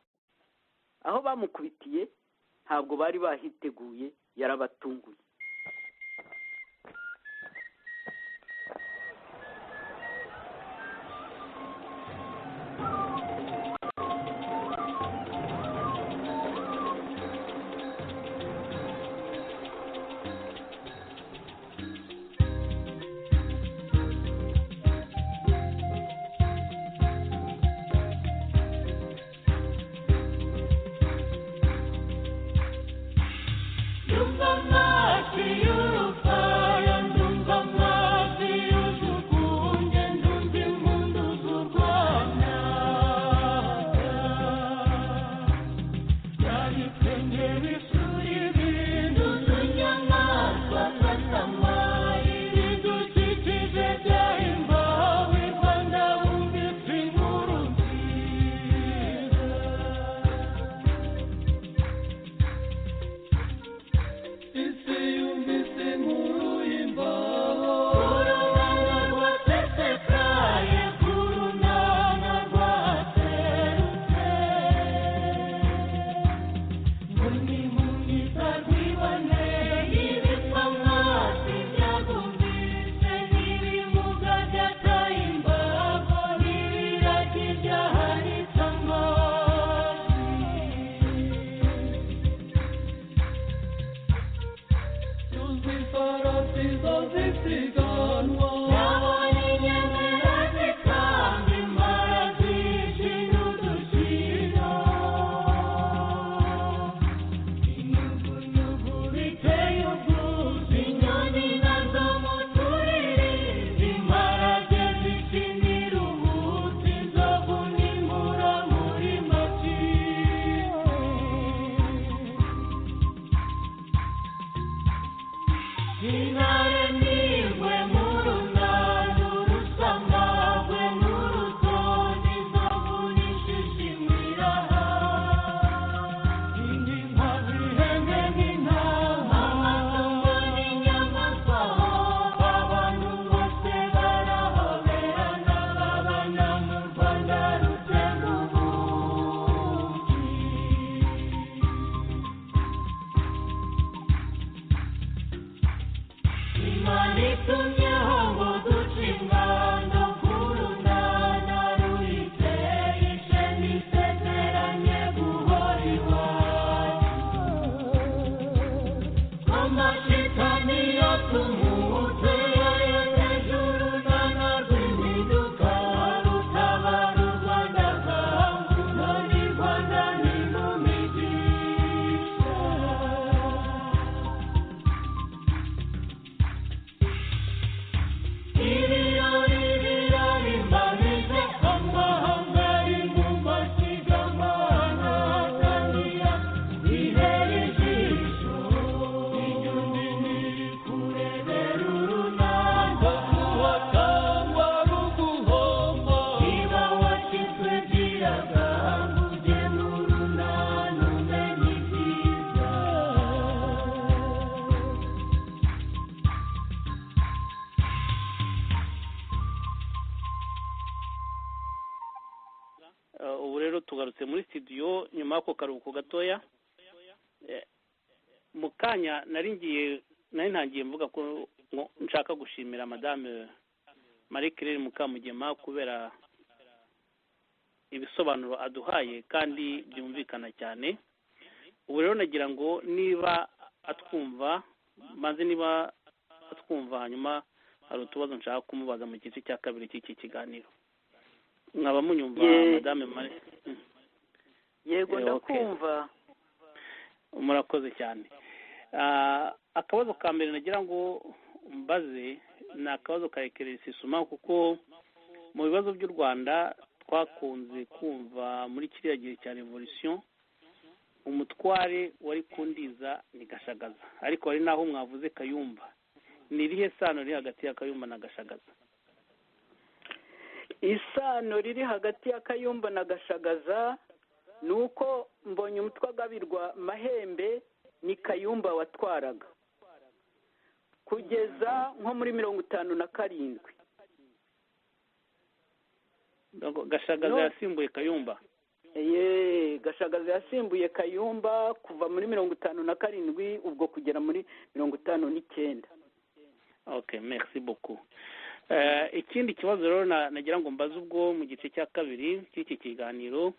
aho bamukubitiye ntabwo bari bahiteguye, yarabatunguye. Yumva tugarutse muri studio nyuma y'ako karuhuko gatoya. Mu kanya nari ntangiye mvuga ko nshaka gushimira madame Marie Claire Mukamugema kubera ibisobanuro aduhaye kandi byumvikana cyane. Ubu rero nagira ngo niba atwumva hanyuma hari utubazo nshaka kumubaza mu gice cya kabiri cy'iki kiganiro. Mwaba munyumva madame Marie? Yego ndakumva. Murakoze cyane. Akabazo ka mbere nagira ngo mbaze ni akabazo ka ekeresisuma, kuko mu bibazo by'u Rwanda twakunze kumva muri kiriya gihe cya revolution umutware wari kundiza ni Gashagaza, ariko hari naho mwavuze Kayumba. Ni irihe sano riri hagati ya Kayumba na Gashagaza? Isano riri hagati ya Kayumba na Gashagaza ni uko mbonye umutwe agabirwa Mahembe ni Kayumba watwaraga kugeza nko muri 57. Gashagaza yasimbuye Kayumba. Gashagaza yasimbuye Kayumba kuva muri 57 ubwo kugera muri 59. Okay, merci beaucoup. Ikindi kibazo rero nagira ngo mbaze ubwo mu gice cya kabiri cy'iki kiganiro,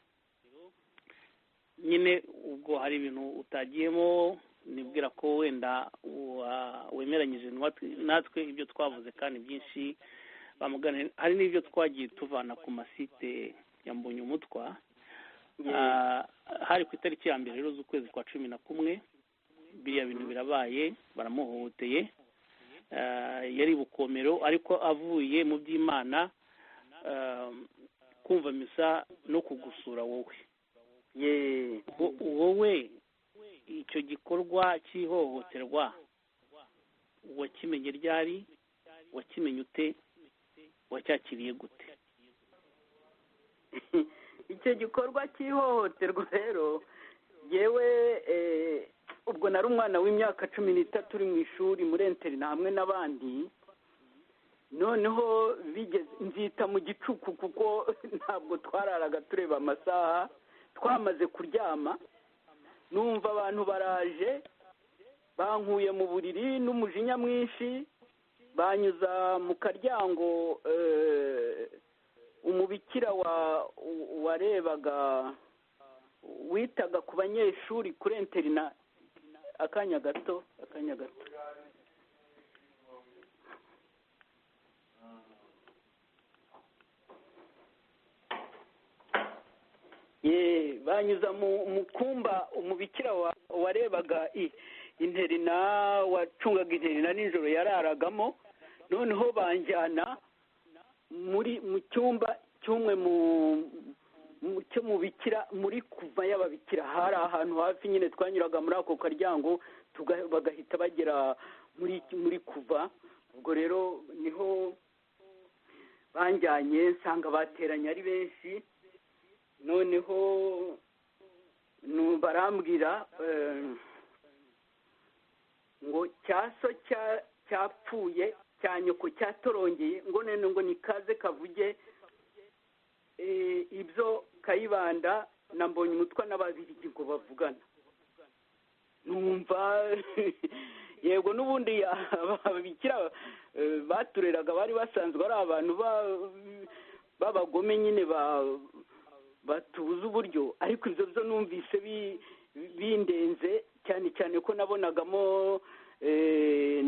nyine ubwo hari ibintu utagiyemo, nibwira ko wenda wemeranyije natwe ibyo twavuze kandi byinshi bamugana. Hari n'ibyo twagiye tuvana ku masite ya Mbonyumutwa. Hari ku itariki ya mbere rero z'ukwezi kwa 11 biriya bintu birabaye, baramuhohoteye. Yari Bukomero ariko avuye mu by'Imana kumva misa no kugusura wowe. Wowe icyo gikorwa cy'ihohoterwa wakimenye ryari, wakimenye ute, wacyakiriye gute? Icyo gikorwa cy'ihohoterwa rero yewe ubwo nari umwana w'imyaka 13 uri mu ishuri muri interina hamwe n'abandi, noneho bigeze nzita mu gicuku kuko ntabwo twararaga tureba amasaha, twamaze kuryama numva abantu baraje bankuye mu buriri n'umujinya mwinshi, banyuza mu karyango umubikira warebaga witaga ku banyeshuri kuri interina. Akanya gato banyuza mu kumba umubikira warebaga interina, wacungaga interina nijoro yararagamo, noneho banjyana mu cyumba cy'umwe cyo mu bikira muri kuva y'ababikira. Hari ahantu hafi nyine twanyuraga muri ako karyango bagahita bagera muri kuva. Ubwo rero niho banjyanye, nsanga bateranye ari benshi, noneho barambwira ngo cyaso cyapfuye cya nyoko cyatorongeye, ngo none ngo nikaze kavuge ibyo Kayibanda na Mbonyumutwa n'Ababiligi ngo bavugana. Numva yego n'ubundi ababikira batureraga bari basanzwe ari abantu b'abagome nyine batubuza uburyo, ariko ibyo byo numvise bindenze cyane cyane ko nabonagamo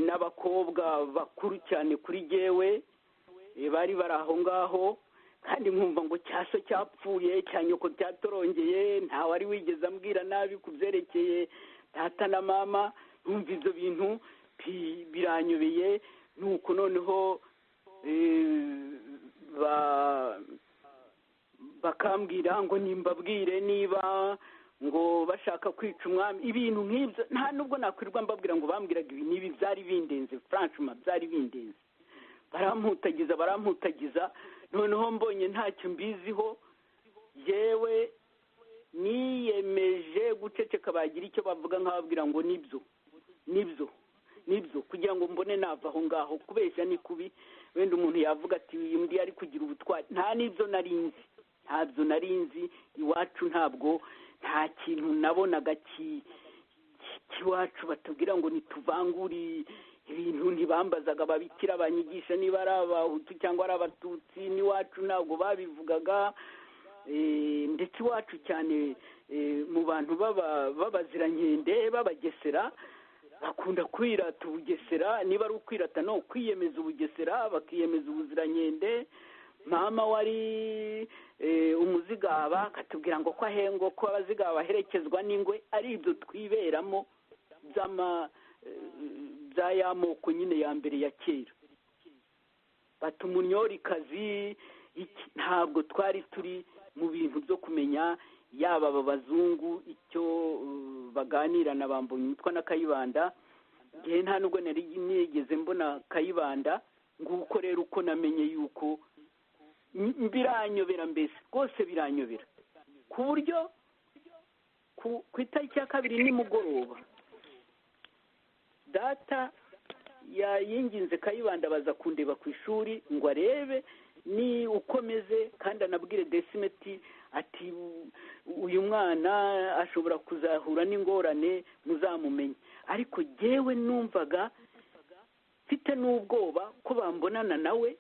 n'abakobwa bakuru cyane kuri jyewe bari bari aho ngaho, kandi nkumva ngo cyaso cyapfuye cya nyoko cyatorongeye, ntawe ari wigeze ambwira nabi ku byerekeye data na mama. Numva ibyo bintu biranyobeye, nuko noneho bakambwira ngo nimbabwire niba ngo bashaka kwica umwami, ibintu nk'ibyo. Nta nubwo nakwirirwa mbabwira ngo bambwiraga ibi n'ibi, byari bindenze, franchement byari bindenze. Baramputagiza, noneho mbonye ntacyo mbiziho, yewe niyemeje guceceka, bagira icyo bavuga nkababwira ngo nibyo kugira ngo mbone nava aho ngaho. Kubeshya ni kubi, wenda umuntu yavuga ati uyu ndi ari kugira ubutwari, nta nibyo nari nzi, ntabyo nari nzi iwacu ntabwo nta kintu nabonaga cy'iwacu batubwira ngo ntituvangure ibintu, ntibambazaga ababikira banyigisha niba ari abahutu cyangwa ari abatutsi, n'iwacu ntabwo babivugaga. Ndetse iwacu cyane mu bantu b'abazirankende b'abagesera bakunda kwirata ubugesera, niba ari ukwirata no kwiyemeza ubugesera, bakiyemeza ubuzirankende. Mama wari umuzigaba akatubwira ngo ko abazigaba baherekezwa n'ingwe, ari ibyo twiberamo bya ya moko nyine ya mbere ya kera. bata umunyorikazi, ntabwo twari turi mu bintu byo kumenya yaba aba bazungu icyo baganira na Bambonye umutwe na Kayibanda. Igihe nta nubwo nari nigeze mbona Kayibanda, nguko rero uko namenye yuko biranyobera, mbese rwose biranyobera, ku buryo ku itariki ya 2 nimugoroba data yinginze Kayibanda baza kundeba ku ishuri ngo arebe ni ukomeze, kandi anabwire Desimeti ati uyu mwana ashobora kuzahura n'ingorane muzamumenye. Ariko jyewe numvaga mfite n'ubwoba ko bambonana nawe,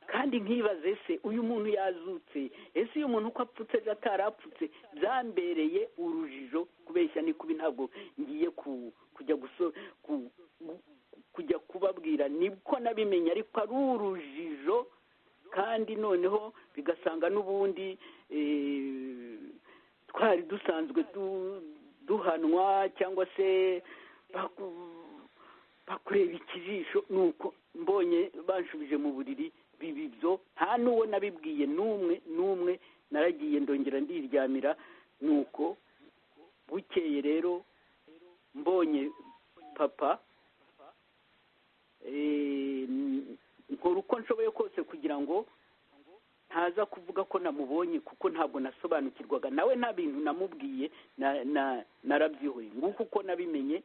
kandi nkibaze se uyu muntu yazutse, ese uyu muntu uko apfutse atarapfutse. Byambereye urujijo, kubeshya ni kubi, ntabwo ngiye kujya kubabwira nibwo nabimenye, ariko ari urujijo. Kandi noneho bigasanga n'ubundi twari dusanzwe duhanwa cyangwa se bakureba ikijisho. Nuko mbonye banshubije mu buriri bibibyo, nta n'uwo nabibwiye n'umwe, naragiye ndongera ndiryamira. Nuko bukeye rero mbonye papa, nkora uko nshoboye kose kugira ngo ntaza kuvuga ko namubonye, kuko ntabwo nasobanukirwaga nawe, nta bintu namubwiye, narabyihoye. nguko uko nabimenye.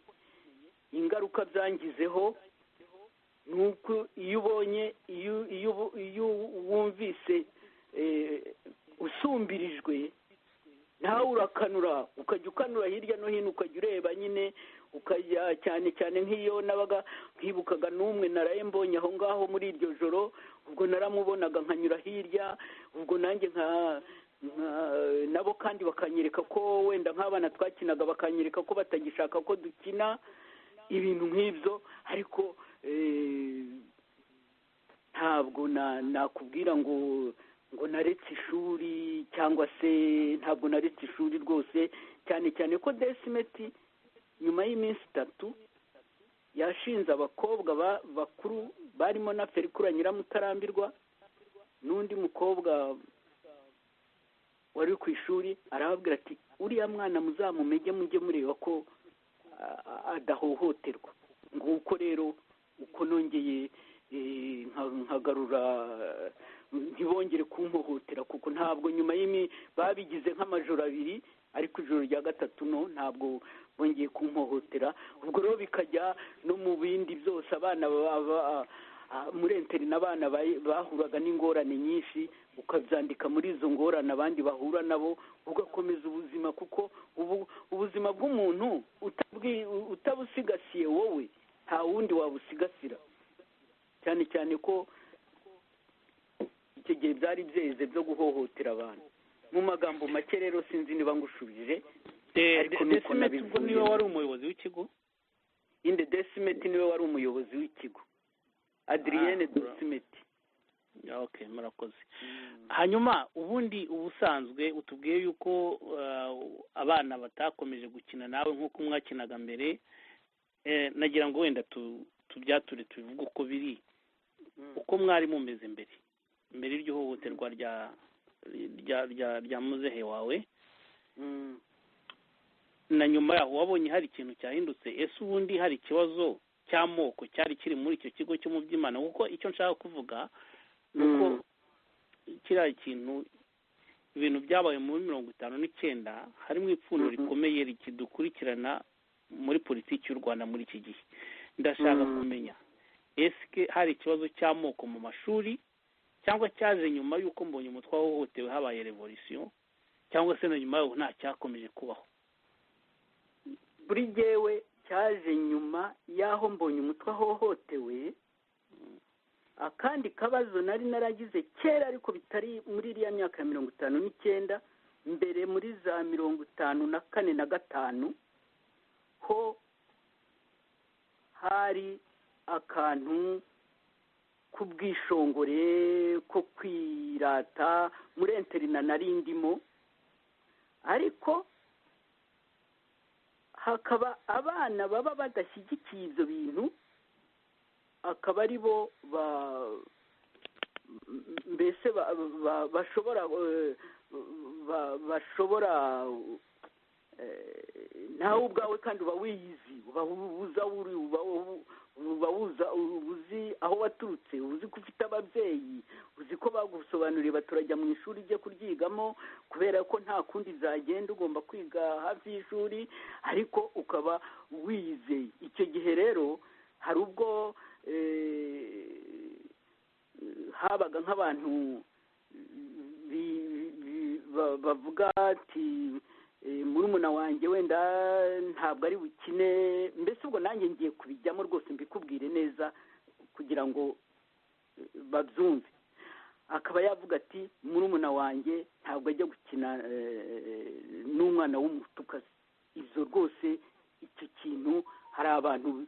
Ingaruka byangizeho nuko iyo ubonye, iyo wumvise usumbirijwe, nawe urakanura, ukajya ukanura hirya no hino, ukajya ureba nyine, ukajya cyane cyane nk'iyo nabaga nkibukaga n'umwe naraye mbonye aho ngaho muri iryo joro, ubwo naramubonaga nkanyura hirya, ubwo nanjye nabo kandi bakanyereka ko wenda nk'abana twakinaga bakanyereka ko batagishaka ko dukina ibintu nk'ibyo. Ariko ntabwo nakubwira ngo naretse ishuri, cyangwa se ntabwo naretse ishuri rwose, cyane cyane ko Desimeti nyuma y'iminsi 3 yashinze abakobwa bakuru barimo na Ferikura Nyiramutarambirwa n'undi mukobwa wari ku ishuri. Arababwira ati uriya mwana muzamumege, mujye mureba ko adahohoterwa. nguko rero uko nongeye nkagarura, ntibongere kumpohotera, kuko ntabwo nyuma babigize nk'amajoro 2, ariko ijoro rya 3 no ntabwo bongeye kumpohotera. Ubwo rero bikajya no mu bindi byose, abana muri interina abana bahuraga n'ingorane nyinshi, ukabyandika muri izo ngorane abandi bahura nabo, ugakomeza ubuzima, kuko ubuzima bw'umuntu utabusigasiye wowe nta wundi wabusigasira, cyane cyane ko icyo gihe byari byeze byo guhohotera abantu. Mu magambo make rero sinzi niba ngushubije, ariko nuko nabivuze. niwe wari umuyobozi w'ikigo? Inde Desimeti niwe wari umuyobozi w'ikigo, Adrienne Desimeti. Okay, murakoze. Hanyuma ubundi ubusanzwe utubwiye yuko abana batakomeje gukina nawe nk'uko mwakinaga mbere. Nagira ngo wenda tubyature tubivuge uko biri, uko mwari mumeze mbere y'iryo hohoterwa rya muzehe wawe, na nyuma yaho wabonye hari ikintu cyahindutse? Ese ubundi hari ikibazo cy'amoko cyari kiri muri icyo kigo cyo mu by'Imana? Kuko icyo nshaka kuvuga nuko kiriya kintu, ibintu byabaye muri 59 harimo ipfundo rikomeye rikidukurikirana muri politiki y'u Rwanda muri iki gihe. Ndashaka kumenya, ese hari ikibazo cy'amoko mu mashuri cyangwa cyaje nyuma y'uko mbonye umutwe wahohotewe habaye revolisiyo cyangwa se na nyuma yaho nta cyakomeje kubaho? buri jyewe cyaje nyuma y'aho mbonye umutwe ahohotewe. akandi kabazo nari naragize kera ariko bitari muri iriya myaka ya 59 mbere muri za 54 na 5 ho hari akantu k'ubwishongore ko kwirata muri interina nari ndimo, ariko hakaba abana baba badashyigikiye ibyo bintu, akaba ari bo mbese bashobora nawe ubwawe kandi uba wiyizi, uba uzi aho waturutse, uzi ko ufite ababyeyi, uzi ko bagusobanuriye baturajya mu ishuri ujye kuryigamo kubera ko nta kundi zagenda, ugomba kwiga hafi y'ishuri, ariko ukaba wiyizeye. icyo gihe rero hari ubwo habaga nk'abantu bavuga ati murumuna wanjye wenda ntabwo ari bukine, mbese ubwo nanjye ngiye kubijyamo rwose mbikubwire neza kugira ngo babyumve. akaba yavuga ati murumuna wanjye ntabwo ajya gukina n'umwana w'umutukazi. ibyo rwose icyo kintu hari abantu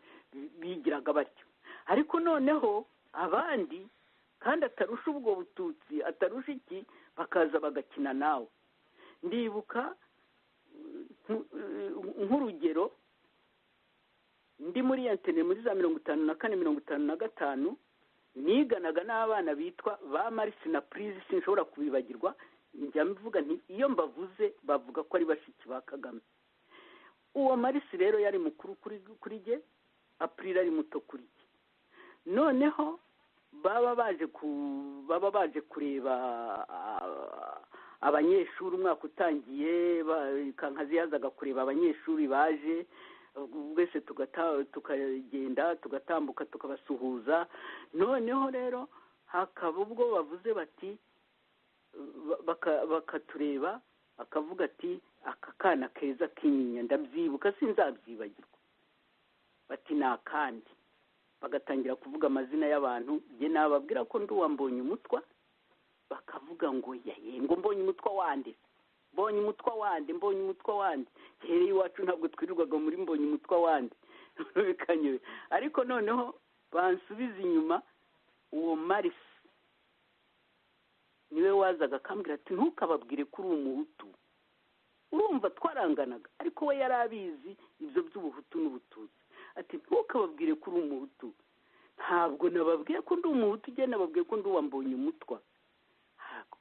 bigiraga batyo, ariko noneho abandi kandi atarusha ubwo bututsi, atarusha iki, bakaza bagakina nawe. ndibuka nk'urugero, ndi muri entene muri za 54 55 niganaga n'abana bitwa ba Marisi na Prise, sinshobora kubibagirwa. njya mvuga nti iyo mbavuze bavuga ko ari bashiki ba Kagame. uwo Marisi rero yari mukuru kuri jye, April ari muto kuri jye. noneho baba baje kureba abanyeshuri umwaka utangiye, Kankazi yazaga kureba abanyeshuri baje, wese tukagenda tugatambuka tukabasuhuza. noneho rero hakaba ubwo bavuze bati bakatureba, akavuga ati aka kana keza k'inyinya, ndabyibuka sinzabyibagirwa, bati ni akandi. bagatangira kuvuga amazina y'abantu, njye nababwira ko ndi uwambonye umutwa, bakavuga ngo yaye ngo mbonye umutwa wande, mbonye umutwa wande, mbonye umutwa wande. Hereye iwacu ntabwo twirirwaga muri mbonye umutwa wande bikanyoye. ariko noneho bansubiza inyuma, uwo Marisi niwe wazaga akambwira ati ntukababwire ko uri umuhutu. urumva twaranganaga, ariko we yari abizi ibyo by'ubuhutu n'ubututsi. ati ntukababwire ko uri umuhutu. ntabwo nababwiye ko ndi umuhutu, njye nababwiye ko ndi uwambonye umutwa.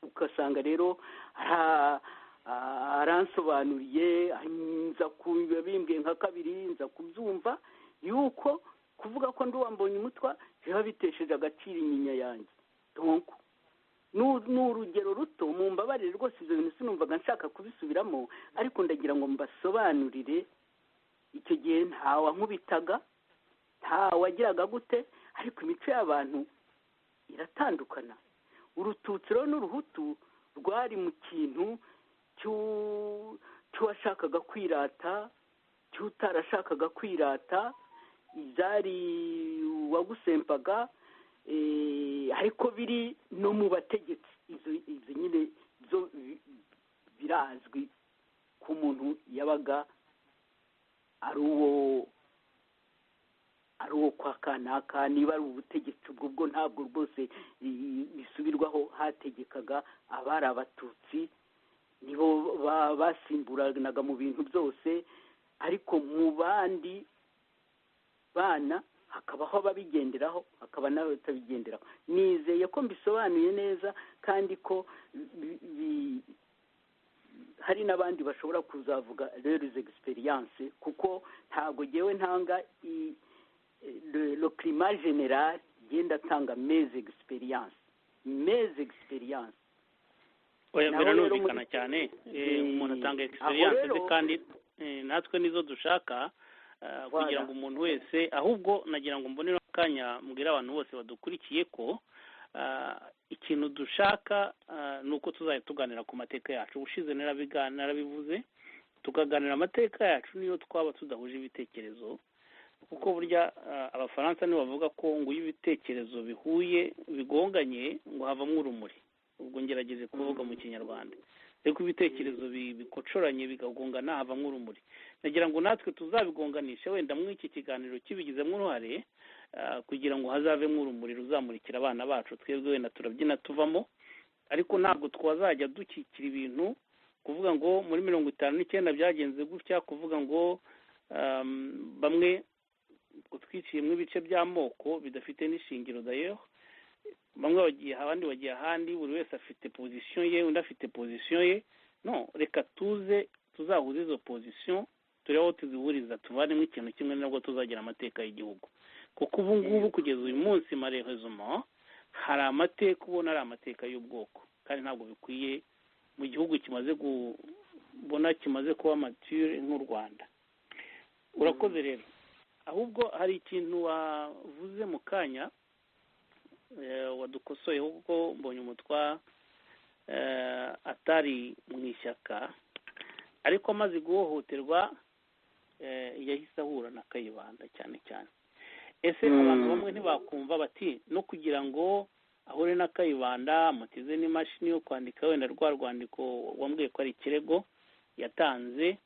ugasanga rero aransobanuriye, nza bimbwiye nka kabiri, nza kubyumva yuko kuvuga ko ndi uwambonye umutwa biba bitesheje agaciro inyinya yanjye. donko ni urugero ruto, mumbabarire rwose ibyo bintu sinumvaga nshaka kubisubiramo, ariko ndagira ngo mbasobanurire. icyo gihe ntawankubitaga, ntawagiraga gute, ariko imico y'abantu iratandukana. urututsi rero n'uruhutu rwari mu kintu cy'uwashakaga kwirata, cy'utarashakaga kwirata, ibyari uwagusempaga, ariko biri no mu bategetsi. ibyo nyine byo birazwi ko umuntu yabaga ari uwo kwa kanaka. niba ari ubutegetsi ubwo ntabwo rwose bisubirwaho, hategekaga abari abatutsi, nibo basimburanaga mu bintu byose, ariko mu bandi bana hakabaho ababigenderaho, hakaba n'abatabigenderaho. nizeye ko mbisobanuye neza, kandi ko hari n'abandi bashobora kuzavuga leurs experiences, kuko ntabwo ngewe ntanga le climat général, genda tanga mes experiences. oya birumvikana cyane. umuntu atanga experience ze, kandi natwe nizo dushaka kugira ngo umuntu wese, ahubwo nagira ngo mbonere akanya mbwira abantu bose badukurikiye ko ikintu dushaka ni uko tuzajya tuganira ku mateka yacu. Ubushize narabivuze, tukaganira amateka yacu niyo twaba tudahuje ibitekerezo, kuko burya abafaransa nibo bavuga ko ngo iyo ibitekerezo bihuye bigonganye ngo havamo urumuri. Ubwo ngerageje kuvuga mu kinyarwanda, ariko ibitekerezo bikocoranye bigagongana havamo urumuri. Nagira ngo natwe tuzabigonganishe wenda muri iki kiganiro kibigizemo uruhare, kugira ngo hazavemo urumuri ruzamurikira abana bacu. Twebwe wenda turabyina tuvamo, ariko ntabwo twazajya dukikira ibintu kuvuga ngo muri 59 byagenze gutya, kuvuga ngo bamwe twiciyemo ibice by'amoko bidafite n'ishingiro. dayo bamwe bagiye abandi bagiye ahandi, buri wese afite position ye, undi afite position ye. No, reka tuzahuze izo position, turebe aho tuzihuriza, tuvanemo ikintu kimwe, nabwo tuzagira amateka y'igihugu. Kuko ubu ngubu kugeza uyu munsi malheureusement hari amateka ubona ari amateka y'ubwoko, kandi ntabwo bikwiye mu gihugu kimaze kuba mature nk'u Rwanda. Urakoze rero. Ahubwo hari ikintu wavuze mu kanya wadukosoyeho, kuko mbonye umutwa atari mu ishyaka, ariko amaze guhohoterwa yahise ahura na Kayibanda cyane cyane. Ese abantu bamwe ntibakumva bati no kugira ngo ahure na Kayibanda mutize n'imashini yo kwandika wenda rwa rwandiko wambwiye ko ari ikirego yatanze?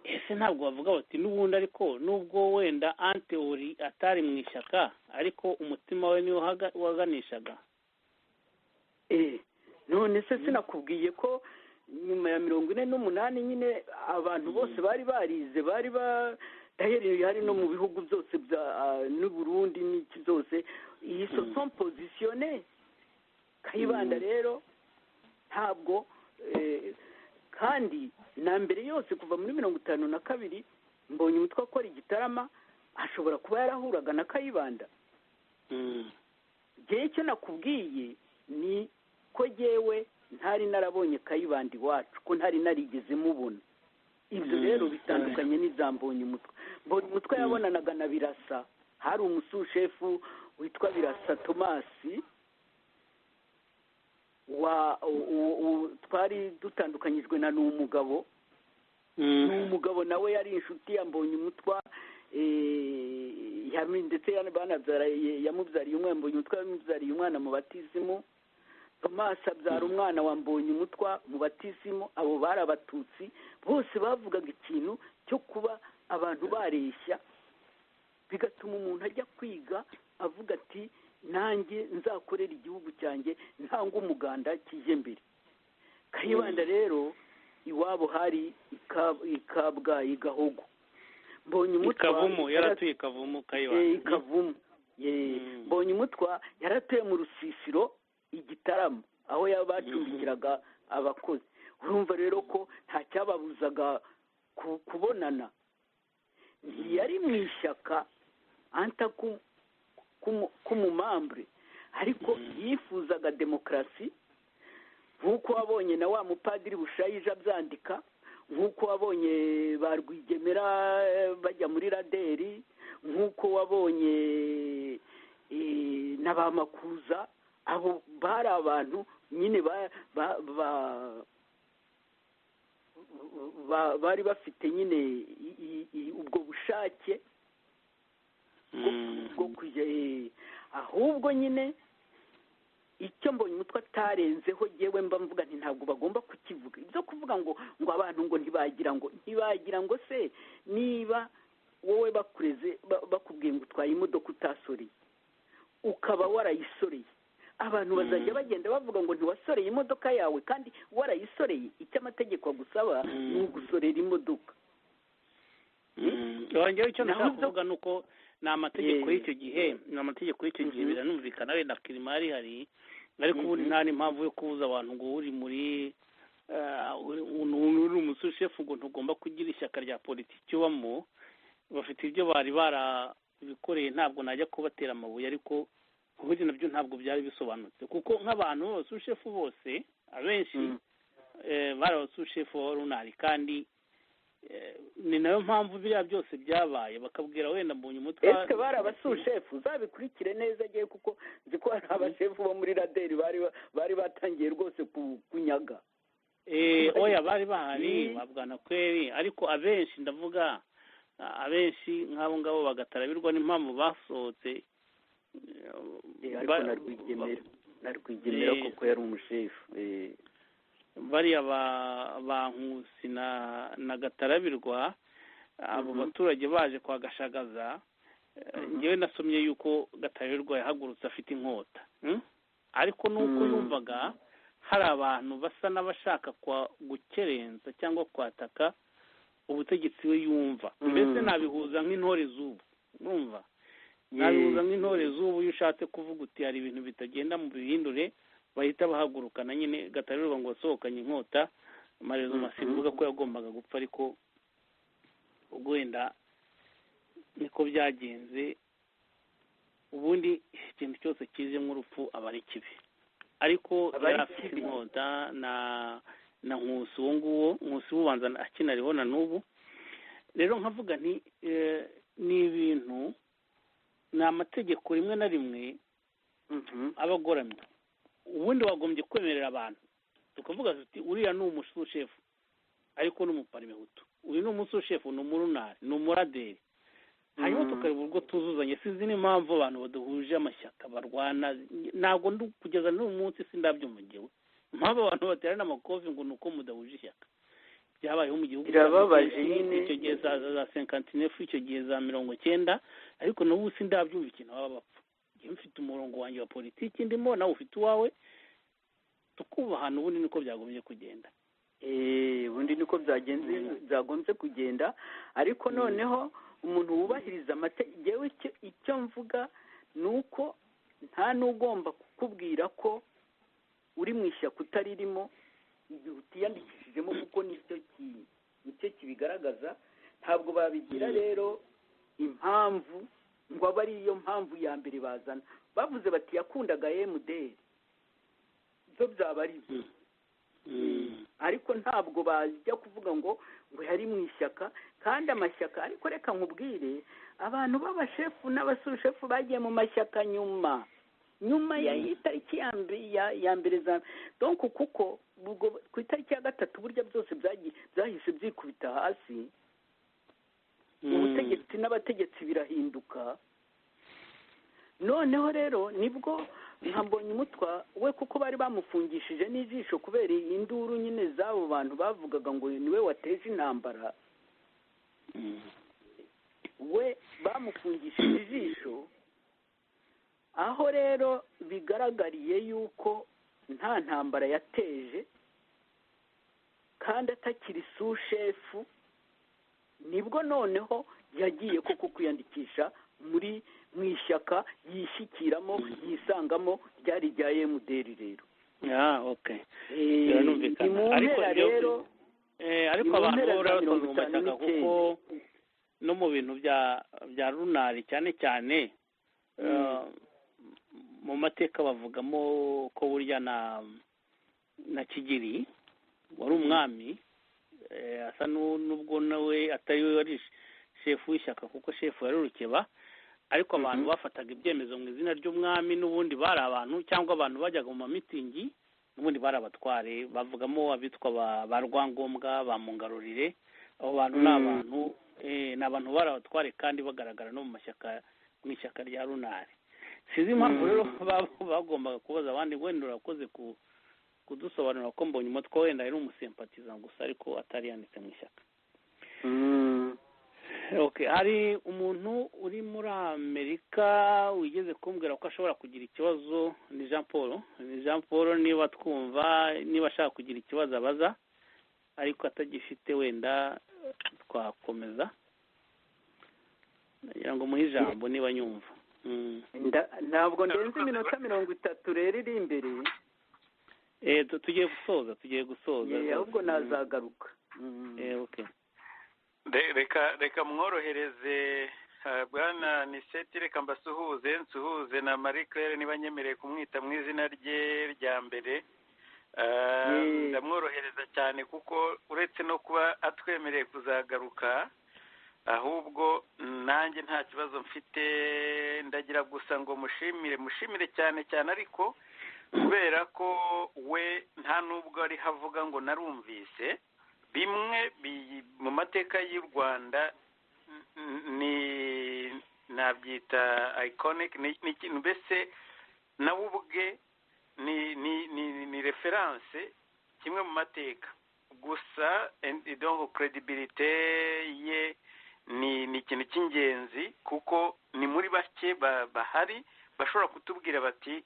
Ese ntabwo bavuga bati n'ubundi ariko nubwo wenda anteori atari mu ishyaka, ariko umutima we niwo waganishaga? None se sinakubwiye ko nyuma ya 48 nyine abantu bose bari barize, bari dahereye hari no mu bihugu byose n'u Burundi n'iki zose, iyi so sont positionnés. Kayibanda rero ntabwo kandi na mbere yose kuva muri 52 mbonye umutwe akora igitarama ashobora kuba yarahuraga na Kayibanda. Gihe icyo nakubwiye ni ko jewe ntari narabonye Kayibanda iwacu, ko ntari narigeze mubona. Ibyo rero bitandukanye n'izambonye umutwe. Mbonye umutwe yabonanaga na Birasa, hari umusushefu witwa Birasa Tomasi twari dutandukanyijwe na n'umugabo. N'umugabo nawe yari inshuti ya Mbonye umutwa, ndetse yamubyariye umwana. Mbonye umutwa yamubyariye umwana mu batisimu. Tomasi abyara umwana wa Mbonye umutwa mu batisimu. Abo bari abatutsi, bose bavugaga ikintu cyo kuba abantu bareshya, bigatuma umuntu ajya kwiga avuga ati nanjye nzakorera igihugu cyanjye ntanga umuganda kije mbere. Kayibanda rero iwabo hari Ikabwayi Gahogo. Mbonye umutwa Ikavumu, yaratuye Ikavumu Kayibanda. Ikavumu. Mbonye umutwa yaratuye mu Rusisiro Igitaramo, aho yabacumbikiraga abakozi. Urumva rero ko nta cyababuzaga kubonana. Yari mu ishyaka anta k'umumambure, ariko yifuzaga demokarasi, nk'uko wabonye na wa mupadiri Bushayija abyandika, nk'uko wabonye ba Rwigemera bajya muri raderi, nk'uko wabonye na ba Makuza. Abo bari abantu nyine bari bafite nyine ubwo bushake bwo kujya. Ahubwo nyine icyo Mbonye umutwe atarenzeho yewe mba mvuga nti ntabwo bagomba kukivuga. Ibyo kuvuga ngo abantu ngo ntibagira ngo se niba wowe bakureze bakubwiye ngo utwaye imodoka utasoreye ukaba warayisoreye, abantu bazajya bagenda bavuga ngo ntiwasoreye imodoka yawe kandi warayisoreye. Icyo amategeko agusaba ni ugusorera imodoka. Wongera icyo nashaka kuvuga ni uko ni amategeko y'icyo gihe, biranumvikana wenda kirima hari, ariko ubu nta n'impamvu yo kubuza abantu ngo uri umusushefu ngo ntugomba kugira ishyaka rya politiki ubamo. Bafite ibyo bari barabikoreye, ntabwo najya kubatera amabuye, ariko ubundi nabyo ntabwo byari bisobanutse, kuko nk'abantu b'abasushefu bose abenshi bari abasushefu ba runari, kandi ni nayo mpamvu biriya byose byabaye bakabwira wenda mbonye umutwe ese bari abasushefu uzabikurikire neza agiye kuko nzi ko hari abashefu bo muri raderi bari batangiye rwose kunyaga oya bari bahari babwana kweri ariko abenshi ndavuga abenshi nk'abo ngabo bagatarabirwa n'impamvu basohotse ariko na rwigemera kuko yari umushefu bariya ba Nkusi na Gatarabirwa abo baturage baje kwa Gashagaza ngewe nasomye yuko Gatarabirwa yahagurutse afite inkota ariko nuko yumvaga hari abantu basa n'abashaka gukerenza cyangwa kwataka ubutegetsi we yumva mbese nabihuza nk'intore z'ubu numva nabihuza nk'intore z'ubu iyo ushatse kuvuga uti hari ibintu bitagenda mu bihindure bahita bahagurukana nyine Gatarabirwa ngo asohokanye inkota amarezo masivuga ko yagombaga gupfa ariko ubwo wenda niko byagenze ubundi ikintu cyose kije nk'urupfu aba ari kibi ariko yari afite inkota na Nkusi uwo nguwo Nkusi ubanza akinariho na n'ubu rero nkavuga nti ni ibintu ni amategeko rimwe na rimwe aba agoramye ubundi wagombye kwemerera abantu tukavuga tuti uriya ni umusushefu ariko ni umuparimehutu uyu ni umusushefu ni umurunari ni umuraderi hanyuma tukareba urwo tuzuzanye sinzi n'impamvu abantu badahuje amashyaka barwana ntabwo kugeza n'uyu munsi sindabyumugewe impamvu abantu baterana amakofi ngo ni uko mudahuje ishyaka byabayeho mu gihugu birababaje nyine icyo gihe za 59 icyo gihe za 90 ariko n'ubu sindabyumva ikintu baba bapfa njye mfite umurongo wanjye wa politiki ndimo nawe ufite uwawe tukubahana ubundi niko byagombye kugenda ubundi niko byagombye kugenda ariko noneho umuntu wubahiriza amategeko icyo mvuga ni uko nta n'ugomba kukubwira ko uri mu ishyaka utaririmo igihe utiyandikishijemo kuko nicyo kibigaragaza ntabwo babigira rero impamvu ngo abe ariyo mpamvu ya mbere bazana bavuze bati yakundaga MDR ibyo byaba ari byo ariko ntabwo bajya kuvuga ngo yari mu ishyaka kandi amashyaka ariko reka nkubwire abantu b'abashefu n'abasushefu bagiye mu mashyaka nyuma y'itariki ya mbere za donc kuko ku itariki ya gatatu burya byose byahise byikubita hasi ubutegetsi n'abategetsi birahinduka noneho rero nibwo nka Mbonyumutwa we kuko bari bamufungishije n'ijisho kubera induru nyine z'abo bantu bavugaga ngo niwe wateje intambara we bamufungishije ijisho aho rero bigaragariye yuko nta ntambara yateje kandi atakiri sushefu nibwo noneho yagiye koko kwiyandikisha mu ishyaka yishyikiramo yisangamo ryari rya MDR rero birumvikana ariko abantu bahora batonze mu mashyaka kuko no mu bintu bya runari cyane cyane mu mateka bavugamo ko burya na Kigeli wari umwami asa n'ubwo nawe atari we wari shefu w'ishyaka kuko shefu yari Rukeba ariko abantu bafataga ibyemezo mu izina ry'umwami n'ubundi bari abantu cyangwa abantu bajyaga mu mamitingi n'ubundi bari abatware bavugamo abitwa ba Rwangombwa ba Mungarurire abo bantu ni abantu bari abatware kandi bagaragara no mu mashyaka mu ishyaka rya runari sizi impamvu rero bagombaga kubaza abandi wenda urakoze kudusobanurira ko Mbonyumutwa wenda yari umusempatiza gusa ariko atari yanditse mu ishyaka hari umuntu uri muri Amerika wigeze kumbwira ko ashobora kugira ikibazo ni Jean Paul niba twumva niba ashaka kugira ikibazo abaza ariko atagifite wenda twakomeza nagira ngo muhe ijambo niba nyumva ntabwo ndenze iminota 30 rero iri imbere tugiye gusoza ahubwo nazagaruka reka mworohereze bwana Niseti reka mbasuhuze nsuhuze na Marie Claire niba nyemereye kumwita mu izina rye rya mbere ndamworohereza cyane kuko uretse no kuba atwemereye kuzagaruka ahubwo nanjye nta kibazo mfite, ndagira gusa ngo mushimire cyane cyane, ariko kubera ko we nta nubwo ari havuga ngo narumvise bimwe mu mateka y'u Rwanda, nabyita iconic, ni ikintu mbese nawe ubwe ni reference kimwe mu mateka gusa, donc credibilité ye ni ikintu cy'ingenzi kuko ni muri bake bahari bashobora kutubwira bati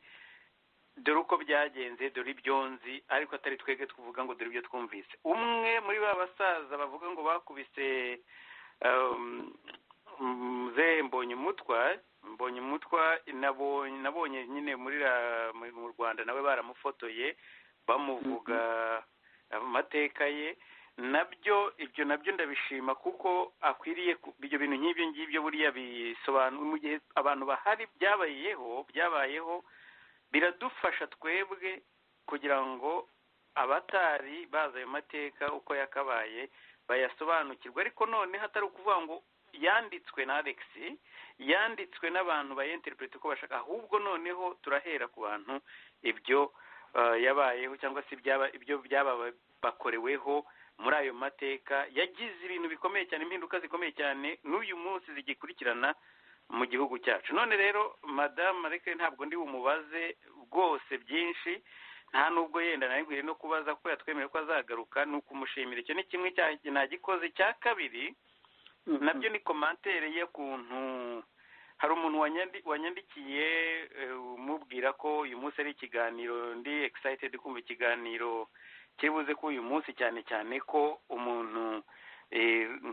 dore uko byagenze, dore ibyo nzi, ariko atari twebwe tuvuga ngo dore ibyo twumvise. Umwe muri ba basaza bavuga ngo bakubise muzehe Mbonyumutwa nabonye nyine mu Rwanda nawe baramufotoye bamuvuga amateka ye, ibyo nabyo ndabishima kuko akwiriye ibyo bintu nk'ibyo ngibyo buriya bisobanura mu gihe abantu bahari byabayeho biradufasha twebwe kugira ngo abatari bazi ayo mateka uko yakabaye bayasobanukirwa, ariko noneho atari ukuvuga ngo yanditswe na Alex, yanditswe n'abantu bayinterprete uko bashaka, ahubwo noneho turahera ku bantu ibyo yabayeho cyangwa se ibyo bakoreweho muri ayo mateka yagize ibintu bikomeye cyane, impinduka zikomeye cyane n'uyu munsi zigikurikirana mu gihugu cyacu. None rero Madame Marike ntabwo ndi bumubaze rwose byinshi, nta nubwo yenda nari nkwiye no kubaza ko yatwemereye ko azagaruka, ni ukumushimira. Icyo ni kimwe nagikoze. Cya kabiri nabyo ni komantere y'ukuntu hari umuntu wanyandikiye umubwira ko uyu munsi ari ikiganiro, ndi excited kumva ikiganiro kibuze ko uyu munsi cyane cyane ko umuntu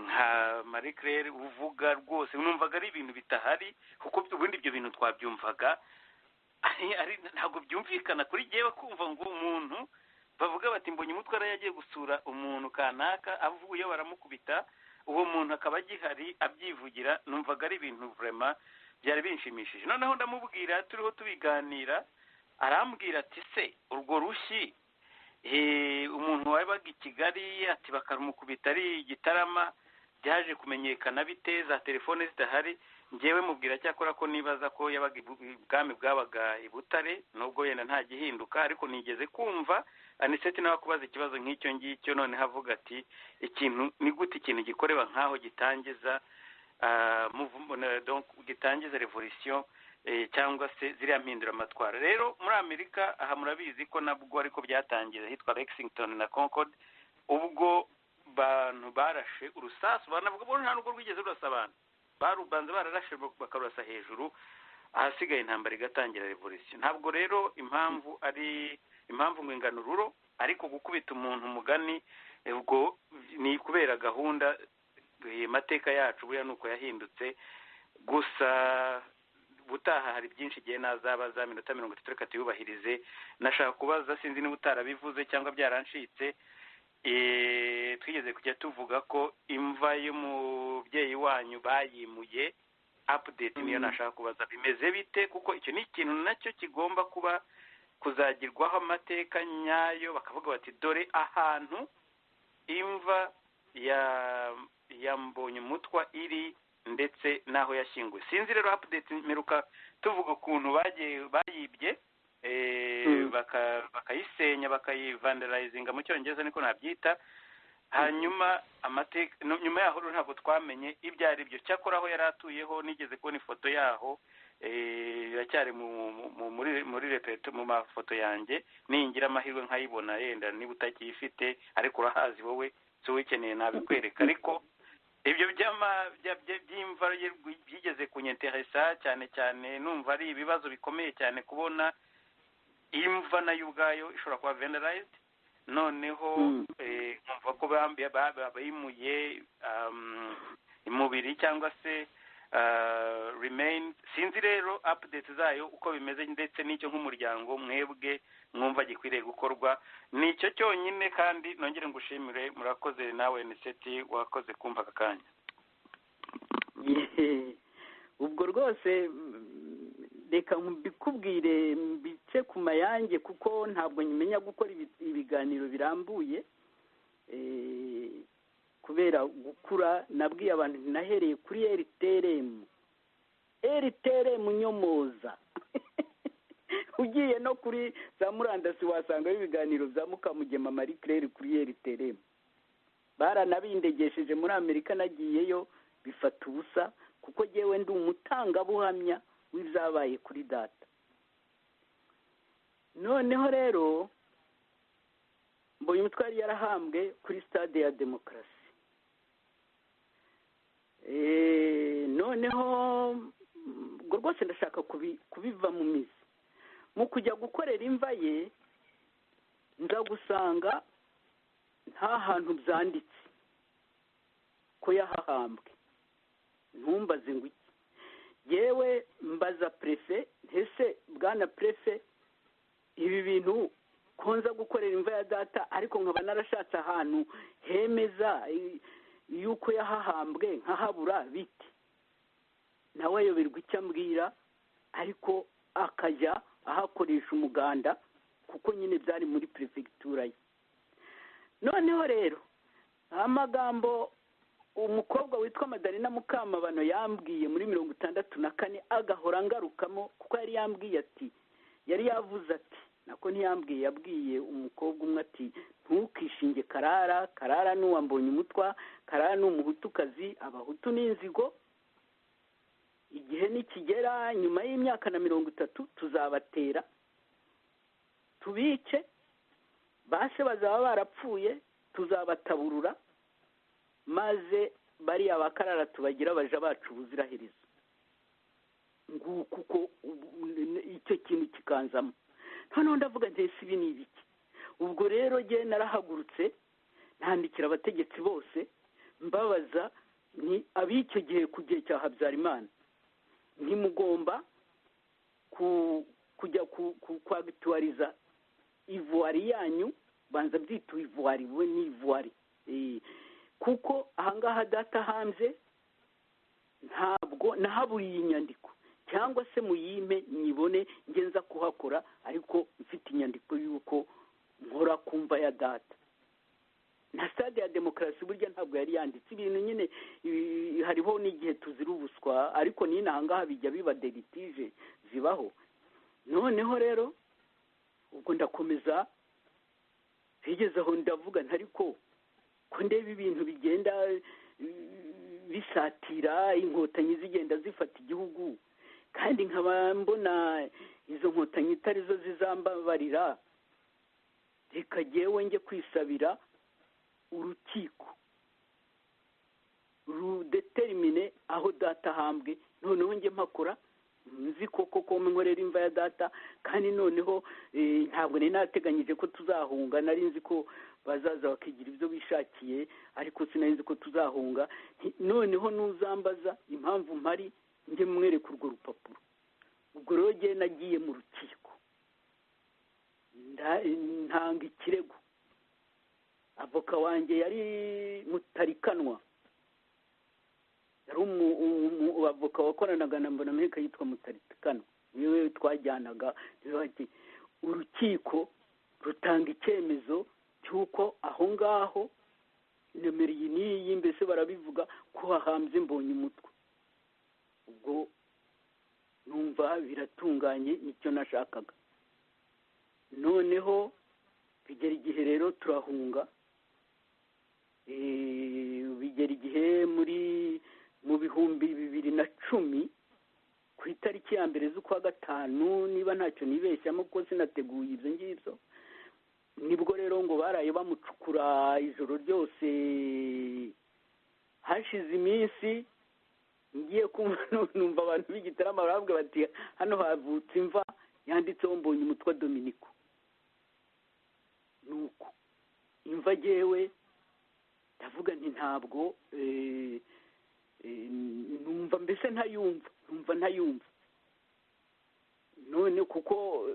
nka Marie Claire uvuga rwose numvaga ari ibintu bitahari, kuko ubundi ibyo bintu twabyumvaga ntabwo byumvikana kuri jyewe kumva ngo umuntu bavuga bati Mbonyumutwa yagiye gusura umuntu kanaka avuye baramukubita, uwo muntu akaba agihari abyivugira, numvaga ari ibintu vraiment byari binshimishije. Noneho ndamubwira turiho tubiganira, arambwira ati se urwo rushyi umuntu wabaga i Kigali ati bakarumukubita ari Gitarama byaje kumenyekana bite, za telefone zidahari? Njyewe mubwira cyakora ko nibaza ko yabaga ibwami bwabaga i Butare, nubwo yenda nta gihinduka, ariko nigeze kumva Aniseti nawe kubaza ikibazo nk'icyo ngicyo, none havuga ati ikintu ni gute ikintu gikoreba nkaho gitangiza donc gitangiza revolution cyangwa se ziriya mpindura amatwara. Rero muri Amerika aha murabizi ko nabwo ariko byatangiye hitwa Lexington na Concord, ubwo bantu barashe urusasu, banavuga bo nta nubwo rwigeze rurasa abantu, barubanza bararashe bakarurasa hejuru, ahasigaye intambara igatangira revolution. Ntabwo rero impamvu ngo inganururo, ariko gukubita umuntu umugani ubwo ni kubera gahunda mateka yacu buriya nuko yahindutse. Gusa butaha hari byinshi igihe nazaba za minota 30 reka tuyubahirize. Nashaka kubaza, sinzi niba utarabivuze cyangwa byarancitse, twigeze kujya tuvuga ko imva y'umubyeyi wanyu bayimuye, update niyo nashaka kubaza bimeze bite, kuko icyo ni ikintu nacyo kigomba kuba kuzagirwaho amateka nyayo, bakavuga bati dore ahantu imva ya Mbonyumutwa iri ndetse naho yashyinguwe. Sinzi rero update meruka tuvuga ukuntu bayibye bakayisenya bakayivandalizinga mu cyongereza niko nabyita, hanyuma amateka nyuma yaho ntabwo twamenye ibyo ari byo. Cyakora aho yari atuyeho nigeze kubona ifoto yaho, iracyari muri repeto mu mafoto yanjye, ningira amahirwe nkayibona yenda niba utakiyifite, ariko urahazi wowe so wikeneye nabikwereka. Ariko ibyo by'imva byigeze kunyenteresa cyane cyane, numva ari ibibazo bikomeye cyane kubona imva nayo ubwayo ishobora kuba vandalized, noneho nkumva ko bayimuye umubiri cyangwa se remain. Sinzi rero update zayo uko bimeze, ndetse n'icyo nk'umuryango mwebwe mwumva gikwiriye gukorwa. Nicyo cyonyine, kandi nongere ngushimire. Murakoze nawe Niseti, wakoze kumva aka kanya. Ubwo rwose reka mbikubwire mbice ku mayange kuko ntabwo nyimenya gukora ibiganiro birambuye kubera gukura nabwiye abantu nahereye kuri RTRM nyomoza ugiye no kuri za murandasi wasangaho ibiganiro bya Mukamugema Marie Claire kuri RTRM baranabindegesheje muri Amerika nagiyeyo bifata ubusa kuko jyewe ndi umutangabuhamya w'ibyabaye kuri data. Noneho rero mbonye umutwari yarahambwe kuri stade ya Demokarasi. Noneho ubwo rwose ndashaka kubiva mu mizi mu kujya gukorera imva ye nza gusanga nta hantu byanditse ko yahahambwe. Ntumbaze ngo iki yewe mbaza prefe ntese bwana prefe ibi bintu konza gukorera imva ya data ariko nkaba narashatse ahantu hemeza yuko yahahambwe nkahabura biti. Nawe ayoberwa icyo ambwira ariko akajya ahakoresha umuganda kuko nyine byari muri perefegitura ye. Noneho rero amagambo umukobwa witwa Madalena Mukamabano yambwiye muri 64 agahora ngarukamo kuko yari yambwiye ati yari yavuze ati nako ntiyambwiye yabwiye umukobwa umwe ati ntukishinge Karara n'uwambonye umutwa, Karara n'umuhutukazi, abahutu n'inzigo, igihe nikigera nyuma y'imyaka na 30 tuzabatera tubice base bazaba barapfuye tuzabataburura maze bari abakarara tubagira baje bacu buziraherezo. Kuko icyo kintu kikanzamo noneho ndavuga ntese ibi ni ibiki. Ubwo rero jye narahagurutse ntandikira abategetsi bose mbabaza ni ab'icyo gihe ku gihe cya Habyarimana ntimugomba kujya kwagituariza ivuari yanyu banza byitwa ivuari we ni ivuari kuko ahangaha data hanze ntabwo nahaburiye inyandiko cyangwa se muyime nyibone ngenza kuhakora ariko mfite inyandiko y'uko nkora kumva ya data. Na stade ya Demokarasi burya ntabwo yari yanditse ibintu nyine hariho n'igihe tuzira ubuswa ariko nina ahangaha bijya biba deritije zibaho. Noneho rero ubwo ndakomeza bigeze aho ndavuga ntariko ko ndeba ibintu bigenda bisatira inkotanyi zigenda zifata igihugu kandi nkaba mbona izo nkotanyi itari zo zizambabarira reka jyewe njye kwisabira urukiko rudetermine aho data hambwe noneho njye mpakora nzi koko nkorera imva ya data kandi noneho ntabwo nari nateganyije ko tuzahunga nari nzi ko bazaza bakigira ibyo bishakiye ariko sinari nzi ko tuzahunga. Noneho nuzambaza impamvu mpari njye mwereka urwo rupapuro. Ubwo rero jye nagiye mu rukiko ntanga ikirego. Avoka wanjye yari Mutarikanwa yari avoka wakoranaga na Mbonameka yitwa Mutarikanwa niwe twajyanaga. Urukiko rutanga icyemezo cy'uko aho ngaho nomero iyi n'iyi mbese barabivuga ko hahambye mbonye umutwe. Ubwo numva biratunganye nicyo nashakaga. Noneho bigera igihe rero turahunga bigera igihe mu bihumbi 2010 ku itariki ya mbere z'ukwa gatanu niba ntacyo nibeshyamo ko sinateguye ibyo ngibyo nibwo rero ngo baraye bamucukura ijoro ryose. Hashize iminsi ngiye numva abantu b'igitarama baravuga bati hano havutse imva yanditseho mbonye umutwa Dominiko. Nuko imva jyewe ndavuga nti ntabwo numva mbese ntayumva none kuko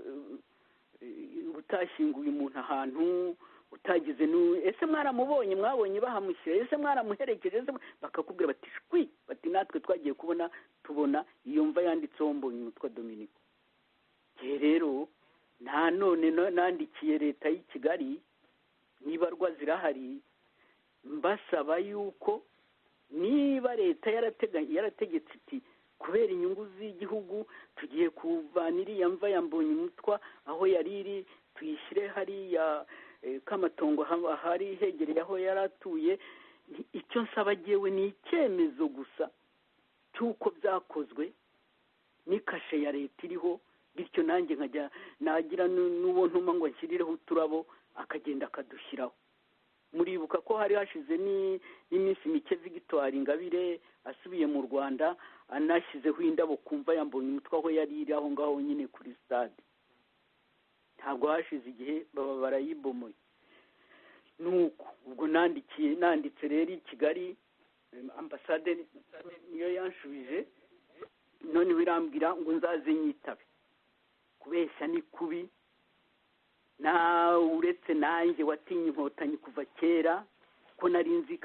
utashyinguye umuntu ahantu utagize ese mwaramubonye mwabonye bahamushyira ese mwaramuherekeje bakakubwira bati shwi bati natwe twagiye tubona iyo mva yanditseho mbonye umutwa Dominiko. rero nta none nandikiye leta y'i Kigali n'ibarwa zirahari mbasaba yuko niba leta yarategetse iti kubera inyungu z'igihugu tugiye kuvana iriya mva ya Mbonyumutwa aho yari iri tuyishyire hariya k'amatongo ahari hegereye aho yari atuye. Icyo nsaba jyewe ni icyemezo gusa cy'uko byakozwe n'ikashe ya leta iriho, bityo nanjye nkajya nagira n'uwo ntuma ngo nshyirireho uturabo akagenda akadushyiraho. Muribuka ko hari hashize n'iminsi mike Victoire Ingabire asubiye mu Rwanda anashyizeho indabo kumva yambonye umutwe aho yari iri aho ngaho nyine kuri stade. Ntabwo hashize igihe baba barayibomoye. Nuko ubwo nanditse rero i Kigali, ambasade niyo yanshubije, none birambwira ngo nzaze nyitabe. Kubeshya ni kubi, na uretse nanjye watinye inkotanyi kuva kera ko nari nzi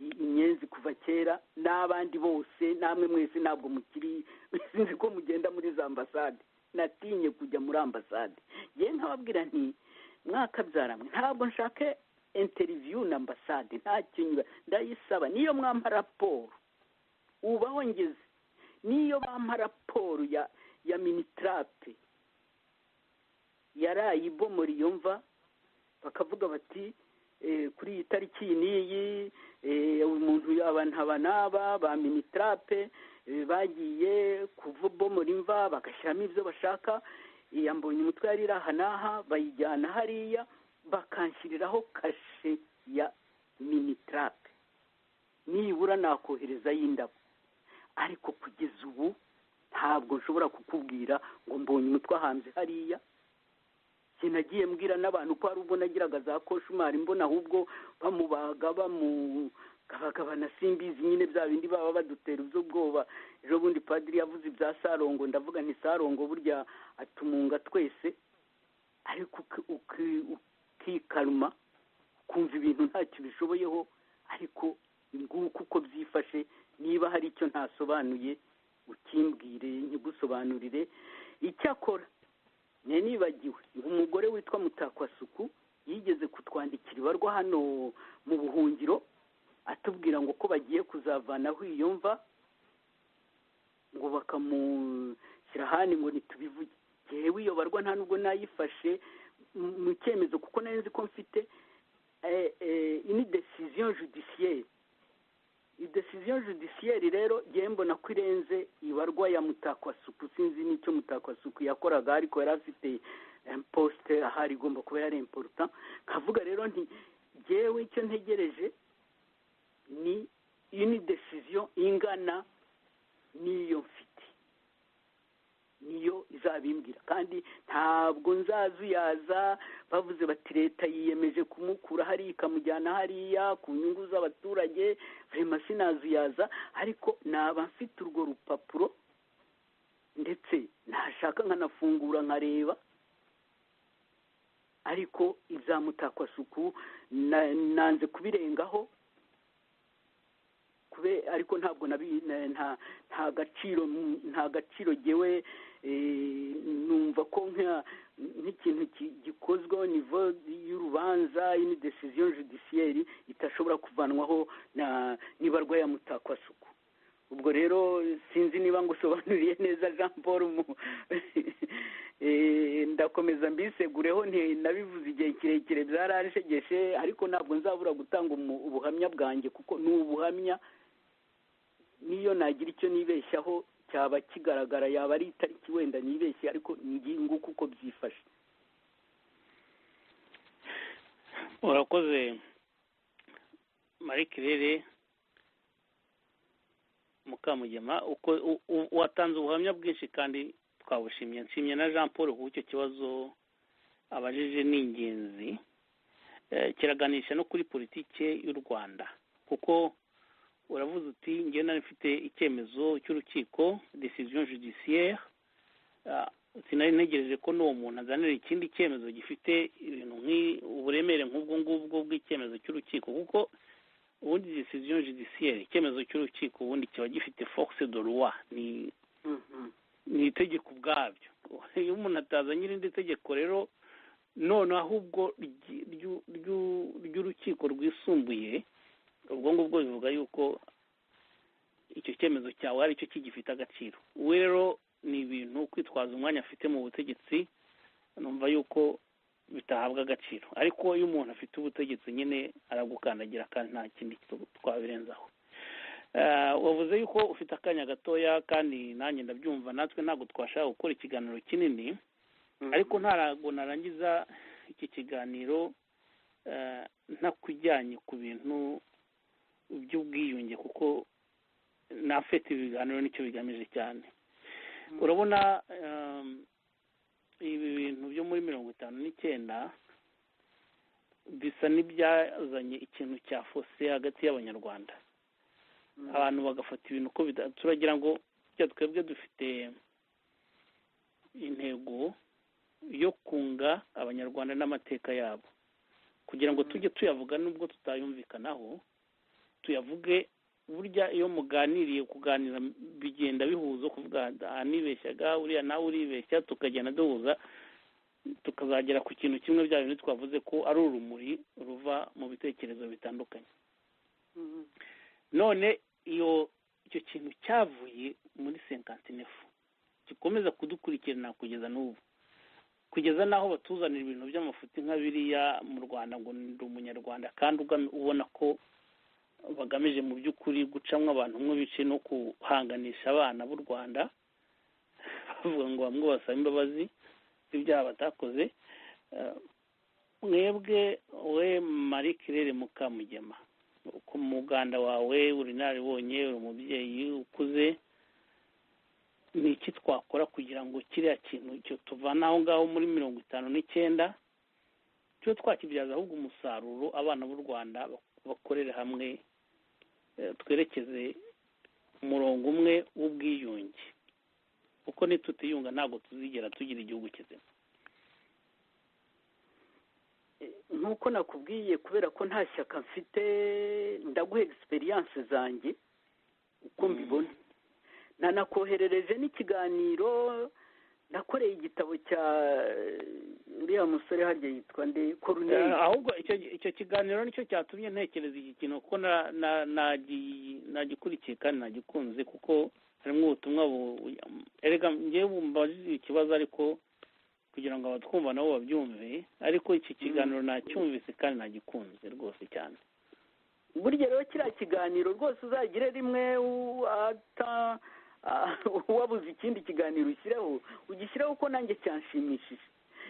inyenzi kuva kera, n'abandi bose namwe mwese ntabwo mukiri sinzi ko mugenda muri za ambasade, natinye kujya muri ambasade. Yewe nkababwira nti mwakabyaramwe ntabwo nshaka interview na ambasade, nta kintu ndayisaba. Niyo mwampa raporo ubaho ngeze, niyo bampa raporo ya minitrape yarayibomora iyo mva bakavuga bati kuri iyi tariki n'iyi umuntu abantu aba n'aba ba minitrape bagiye kuvubomora imva bagashyiramo ibyo bashaka, yambonye umutwe yari iri aha n'aha bayijyana hariya bakanshyiriraho kashe ya minitrape, nibura nakohereza y'indabo. Ariko kugeza ubu ntabwo nshobora kukubwira ngo mbonye umutwe ahanze hariya. Sinagiye mbwira n'abantu ko hari ubwo nagiraga za koshumari mbona ahubwo bamubaga bamugabagabana simbizi nyine bya bindi baba badutera ubwoba. Ejo bundi padiri yavuze ibya Sarongo, ndavuga nti Sarongo burya atumunga twese, ariko ukikaruma kumva ibintu ntacyo bishoboyeho. Ariko nguko uko byifashe, niba hari icyo ntasobanuye ukimbwire nkigusobanurire. Icyakora nibagiwe umugore witwa Mutakwasuku yigeze kutwandikira ibarwa hano mu buhungiro atubwira ngo ko bagiye kuzavanaho iyo mva ngo bakamushyira ahandi ngo ntitubivuge. Yewe iyo barwa nta nubwo nayifashe mu cyemezo kuko nari nzi ko mfite une décision judiciaire. Idecision judiciaire rero ngiye mbona ko irenze ibarwa ya Mutakwasuku. Sinzi n'icyo Mutakwasuku yakoraga, ariko yari afite poste ahari igomba kuba yari important. Kavuga rero nti ngewe icyo ntegereje ni une décision ingana n'iyo mfite, niyo izabimbwira. Kandi ntabwo nzazuyaza bavuze bati leta yiyemeje kumukura hariya ikamujyana hariya ku nyungu z'abaturage, vrema sinazuyaza. Ariko naba mfite urwo rupapuro ndetse nashaka nkanafungura nkareba. Ariko ibya Mutakwasuku nanze kubirengaho, ariko ntabwo nta gaciro gewe numva ko nk'ikintu gikozweho nivo y'urubanza une décision judiciaire itashobora kuvanwaho n'ibarwa ya Mutakwasuku. Ubwo rero sinzi niba ngusobanuriye neza Jean Paul. Ndakomeza mbisegureho, nabivuze igihe kirekire byaranshegeshe, ariko ntabwo nzabura gutanga ubuhamya bwanjye kuko ni ubuhamya. Niyo nagira icyo nibeshyaho cyaba kigaragara, yaba ari itariki wenda nibeshye, ariko nguko uko byifashe. Urakoze Marie Claire Mukamugema, uko watanze ubuhamya bwinshi kandi twabushimye. Nshimye na Jean Paul kuko icyo kibazo abajije ni ingenzi, kiraganisha no kuri politike y'u Rwanda. Kuko uravuze uti ngewe nari mfite icyemezo cy'urukiko décision judiciaire, sinari ntegereje ko n'uwo muntu azanira ikindi cyemezo gifite ibintu uburemere nk'ubwo ngubwo bw'icyemezo cy'urukiko. Kuko ubundi décision judiciaire, icyemezo cy'urukiko ubundi kiba gifite force de loi, ni itegeko ubwabyo. iyo umuntu atazanye irindi tegeko rero none ahubwo ry'urukiko rwisumbuye ubwo ngubwo bivuga yuko icyo cyemezo cyawe ari cyo kigifite agaciro we rero ni ibintu kwitwaza umwanya afite mu butegetsi numva yuko bitahabwa agaciro ariko iyo umuntu afite ubutegetsi nyine aragukandagira kandi nta kindi twabirenzaho wavuze yuko ufite akanya gatoya kandi nanjye ndabyumva natwe ntabwo twashaka gukora ikiganiro kinini ariko ntabwo narangiza iki kiganiro ntakujyanye ku bintu by'ubwiyunge kuko nafite ibiganiro nicyo bigamije cyane urabona ibi bintu byo muri 59 bisa n'ibyazanye ikintu cya fose hagati y'abanyarwanda abantu bagafata ibintu uko turagira ngo twebwe dufite intego yo kunga abanyarwanda n'amateka yabo kugira ngo tujye tuyavuga nubwo tutayumvikanaho tuyavuge burya iyo muganiriye kuganira bigenda bihuza kuvuga nibeshyaga uriya nawe uribeshya tukagenda duhuza tukazagera ku kintu kimwe bya bintu twavuze ko ari urumuri ruva mu bitekerezo bitandukanye none icyo kintu cyavuye muri 59 gikomeza kudukurikirana kugeza n'ubu kugeza n'aho batuzanira ibintu by'amafuti nka biriya mu Rwanda ngo ndi umunyarwanda kandi ubona ko bagamije mu by'ukuri gucamwa abantu mwe bice no kuhanganisha abana b'u Rwanda bavuga ngo bamwe basaba imbabazi z'ibyaha batakoze mwebwe we Marie Claire Mukamugema ku muganda wawe uri naribonye uri umubyeyi ukuze ni iki twakora kugira ngo kiriya kintu cyo tuvana aho ngaho muri 59 cyo twakibyaza ahubwo umusaruro abana b'u Rwanda bakorera hamwe twerekeze umurongo umwe w'ubwiyunge kuko nitutiyunga ntabwo tuzigera tugira igihugu kizima nk'uko nakubwiye kubera ko nta shyaka mfite ndaguha experience zanjye uko mbibona nanakoherereje n'ikiganiro nakoreye igitabo cya uriya musore harya yitwa nde Corneille ahubwo icyo kiganiro nicyo cyatumye ntekereza iki kintu kuko nagikurikiye kandi nagikunze kuko harimo ubutumwa erega ngewe bumbaje ikibazo ariko kugira ngo abatwumva nabo babyumve ariko iki kiganiro nacyumvise kandi nagikunze rwose cyane burya rero kiriya kiganiro rwose uzagire rimwe wabuze ikindi kiganiro ugishyiraho ko nanjye cyanshimishije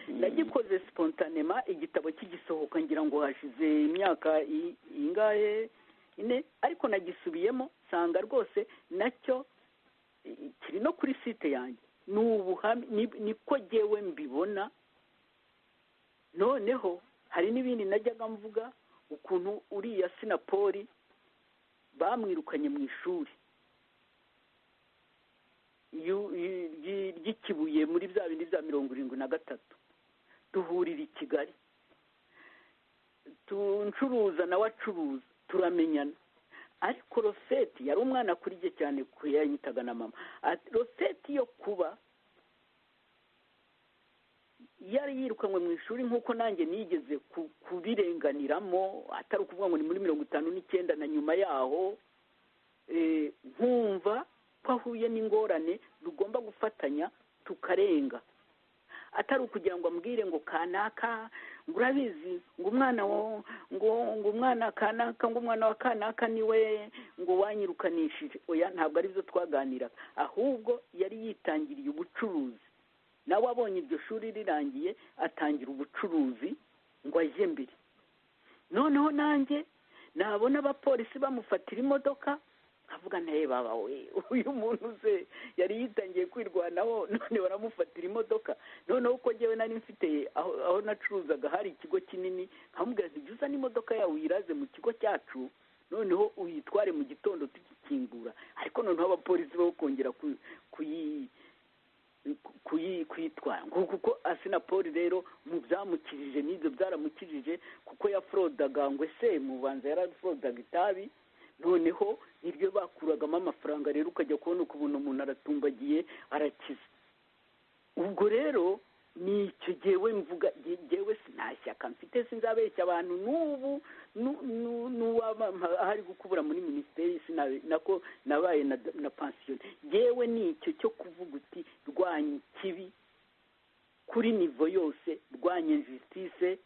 nagikoze spontanema igitabo kigisohoka ngira ngo hashize imyaka ingahe ine ariko nagisubiyemo nsanga rwose nacyo kiri no kuri site yanjye niko jyewe mbibona noneho hari n'ibindi najyaga mvuga ukuntu uriya Sinapoli bamwirukanye mu ishuri ry'ikibuye muri bya bindi bya 73 duhurira i Kigali ncuruza nawe acuruza turamenyana ariko Roseti yari umwana kuri jye cyane ko yanyitaga na mama Roseti yo kuba yari yirukanywe mu ishuri nk'uko nanjye nigeze kubirenganiramo atari ukuvuga ngo ni muri 59 na nyuma yaho nkumva ko ahuye n'ingorane tugomba gufatanya tukarenga atari ukugira ngo ambwire ngo kanaka ngo urabizi ngo umwana ngo umwana kanaka ngo umwana wa kanaka niwe ngo wanyirukanishije oya ntabwo ari byo twaganiraga ahubwo yari yitangiriye ubucuruzi nawe abonye iryo shuri rirangiye atangira ubucuruzi ngo ajye mbere noneho nanjye nabona abapolisi bamufatira imodoka avuga nawe baba we uyu muntu se yari yitangiye kwirwanaho none baramufatira imodoka noneho uko njyewe nari mfite aho nacuruzaga hari ikigo kinini nkamubwira nti jya uzane imodoka yawe uyiraze mu kigo cyacu noneho uyitware mu gitondo tukikingura ariko noneho abapolisi bo kongera kuyitwara kuko Sinapoli rero mu byamukijije n'ibyo byaramukijije kuko yafrodaga ngo ese mubanza yarafrodaga itabi noneho niryo bakuragamo amafaranga rero ukajya kubona ukuntu umuntu aratumbagiye arakiza ubwo rero ni icyo jyewe mvuga, jyewe nta shyaka mfite, sinzabeshya abantu n'ubu n'uwaba ahari gukubura muri minisiteri nako nabaye na pansiyoni. Jyewe ni icyo cyo kuvuga uti rwanya ikibi kuri nivo yose, rwanya injustice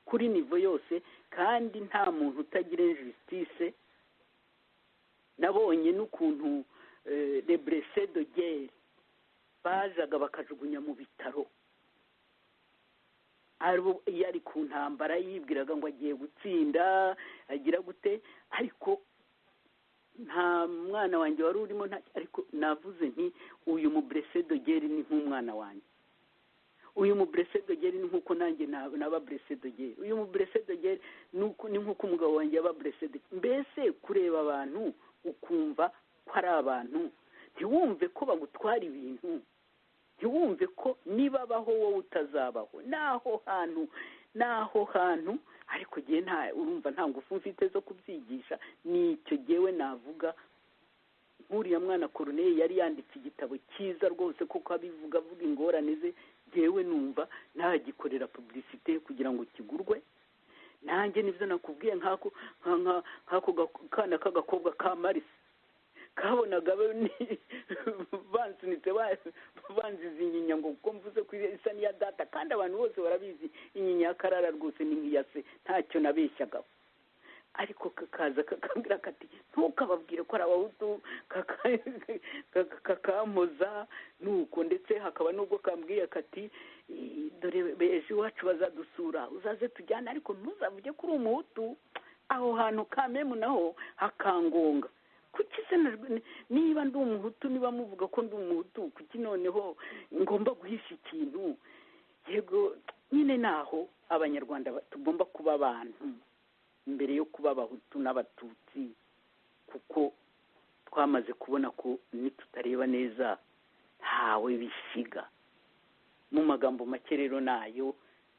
kuri nivo yose, kandi nta muntu utagira injustice. Nabonye n'ukuntu les blessés de guerre bajaga bakajugunya mu bitaro, iyo ari ku ntambara yibwiraga ngo agiye gutsinda agira gute, ariko nta mwana wanjye wari urimo, ariko navuze nti uyu mu blessé de guerre ni nk'umwana wanjye, uyu mu blessé de guerre ni nk'uko nanjye naba blessé de guerre, uyu mu blessé de guerre ni nk'uko umugabo wanjye yaba blessé de guerre. Mbese kureba abantu ukumva ko ari abantu, ntiwumve ko bagutwara ibintu, ntiwumve ko nibabaho wowe utazabaho, n'aho hantu ariko gihe urumva nta ngufu mfite zo kubyigisha. ni icyo jyewe navuga. nk'uriya mwana Corneille yari yanditse igitabo cyiza rwose kuko avuga ingorane ze, jyewe numva ntagikorera publicité kugira ngo kigurwe. nanjye nibyo nakubwiye, nk'ako kana k'agakobwa ka Marisi kabonaga bansunitse banziza inyinya ngo kuko mvuze ko isa n'iya data, kandi abantu bose barabizi inyinya ya Karara rwose ni nk'iya se, ntacyo nabeshyagaho. ariko kakaza kakambwira kati ntukababwire ko ari abahutu, kakampoza nuko. ndetse hakaba n'ubwo kambwiye kati dore ejo iwacu bazadusura uzaze tujyane, ariko ntuzavuge ko uri umuhutu. aho hantu kamemu naho hakangonga, kuki se niba ndi umuhutu, niba muvuga ko ndi umuhutu, kuki noneho ngomba guhisha ikintu? yego nyine naho abanyarwanda tugomba kuba abantu mbere yo kuba abahutu n'abatutsi, kuko twamaze kubona ko nitutareba neza ntawe bisiga. mu magambo make rero nayo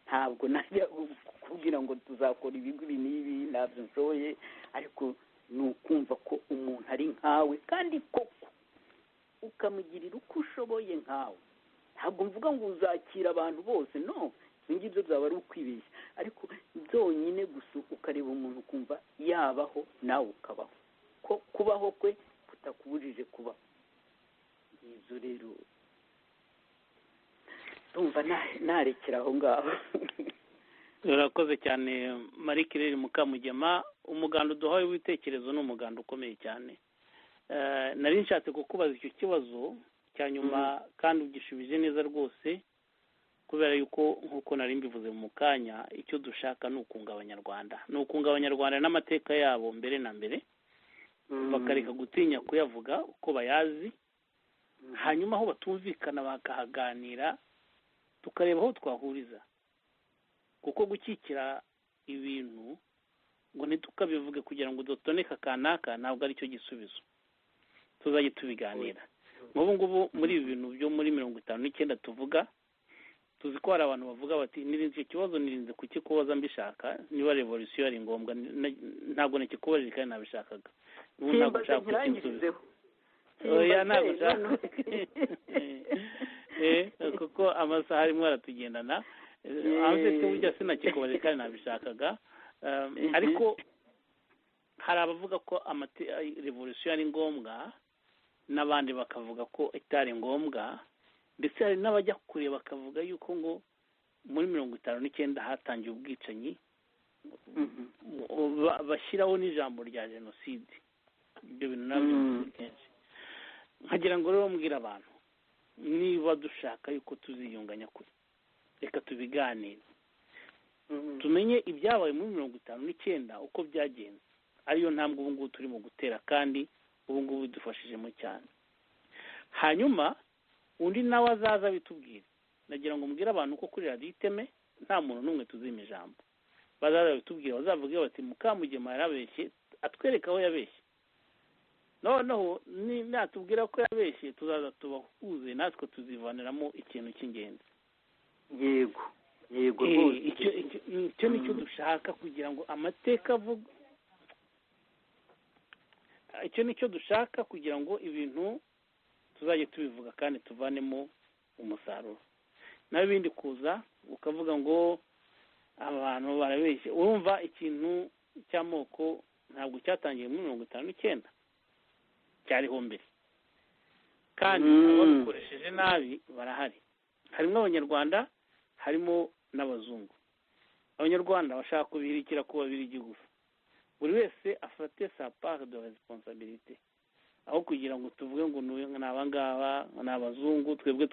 ntabwo najya kubwira ngo tuzakora ibigwi n'ibi, ntabyo nshoboye, ariko ni ukumva ko umuntu ari nkawe, kandi koko ukamugirira uko ushoboye nkawe. ntabwo mvuga ngo uzakira abantu bose, no, ibyo ngibyo byaba ari ukwibeshya, ariko byonyine gusa ukareba umuntu ukumva yabaho nawe ukabaho, ko kubaho kwe kutakubujije kubaho. ibyo rero ndumva narekera aho ngaho. urakoze cyane Marie Claire Mukamugema. umuganda uduhaye w'ibitekerezo ni umuganda ukomeye cyane. nari nshatse kukubaza icyo kibazo cya nyuma kandi ugishubije neza rwose, kubera yuko nk'uko nari mbivuze mu kanya, icyo dushaka ni ukunga abanyarwanda, ni ukunga abanyarwanda n'amateka yabo mbere na mbere, bakareka gutinya kuyavuga uko bayazi, hanyuma aho batumvikana bakahaganira, tukareba aho twahuriza. kuko gukikira ibintu ngo ntitukabivuge kugira ngo dutoneka kanaka ntabwo ari cyo gisubizo. tuzajye tubiganira. nk'ubu ngubu muri ibi bintu byo muri 59 tuvuga, tuzi ko hari abantu bavuga bati nirinze icyo kibazo, nirinze kukikubaza mbishaka, niba revolution ari ngombwa, ntabwo nakikubaje kandi nabishakaga. ubu ntabwo nshaka kukisubiza. oya ntabwo nshaka. kuko amasaha arimo aratugendana, aho se burya sinakikubaje kandi nabishakaga. ariko hari abavuga ko revolution ari ngombwa, n'abandi bakavuga ko itari ngombwa, ndetse hari n'abajya kure bakavuga yuko ngo muri 59 hatangiye ubwicanyi, bashyiraho n'ijambo rya jenoside. ibyo bintu nabyo kenshi nkagira ngo rero mbwira abantu, niba dushaka yuko tuziyunganya kuri, reka tubiganire, tumenye ibyabaye muri 59 uko byagenze. ariyo ntambwe ubu ngubu turimo gutera, kandi ubu ngubu bidufashijemo cyane. hanyuma undi nawe azaza bitubwire. nagira ngo mbwire abantu ko kuri radiyo iteme nta muntu n'umwe tuzima ijambo. bazaza bitubwire, bazavuge bati Mukamugema yarabeshye, atwereka aho yabeshye. noneho natubwira ko yabeshye, tuzaza tubahuze, natwe tuzivaniramo ikintu cy'ingenzi. yego rwose. icyo nicyo dushaka, kugira ngo amateka avuga. icyo nicyo dushaka kugira ngo ibintu tuzajye tubivuga kandi tuvanemo umusaruro. nawe ibindi kuza ukavuga ngo abantu barabeshye. urumva ikintu cy'amoko ntabwo cyatangiye muri 59 cyariho mbere, kandi ababikoresheje nabi barahari. harimo abanyarwanda, harimo n'abazungu. abanyarwanda bashaka kubirikira ku babirigi gusa. buri wese afate sa part de responsabilité, aho kugira ngo tuvuge ngo ni abangaba ni abazungu twebwe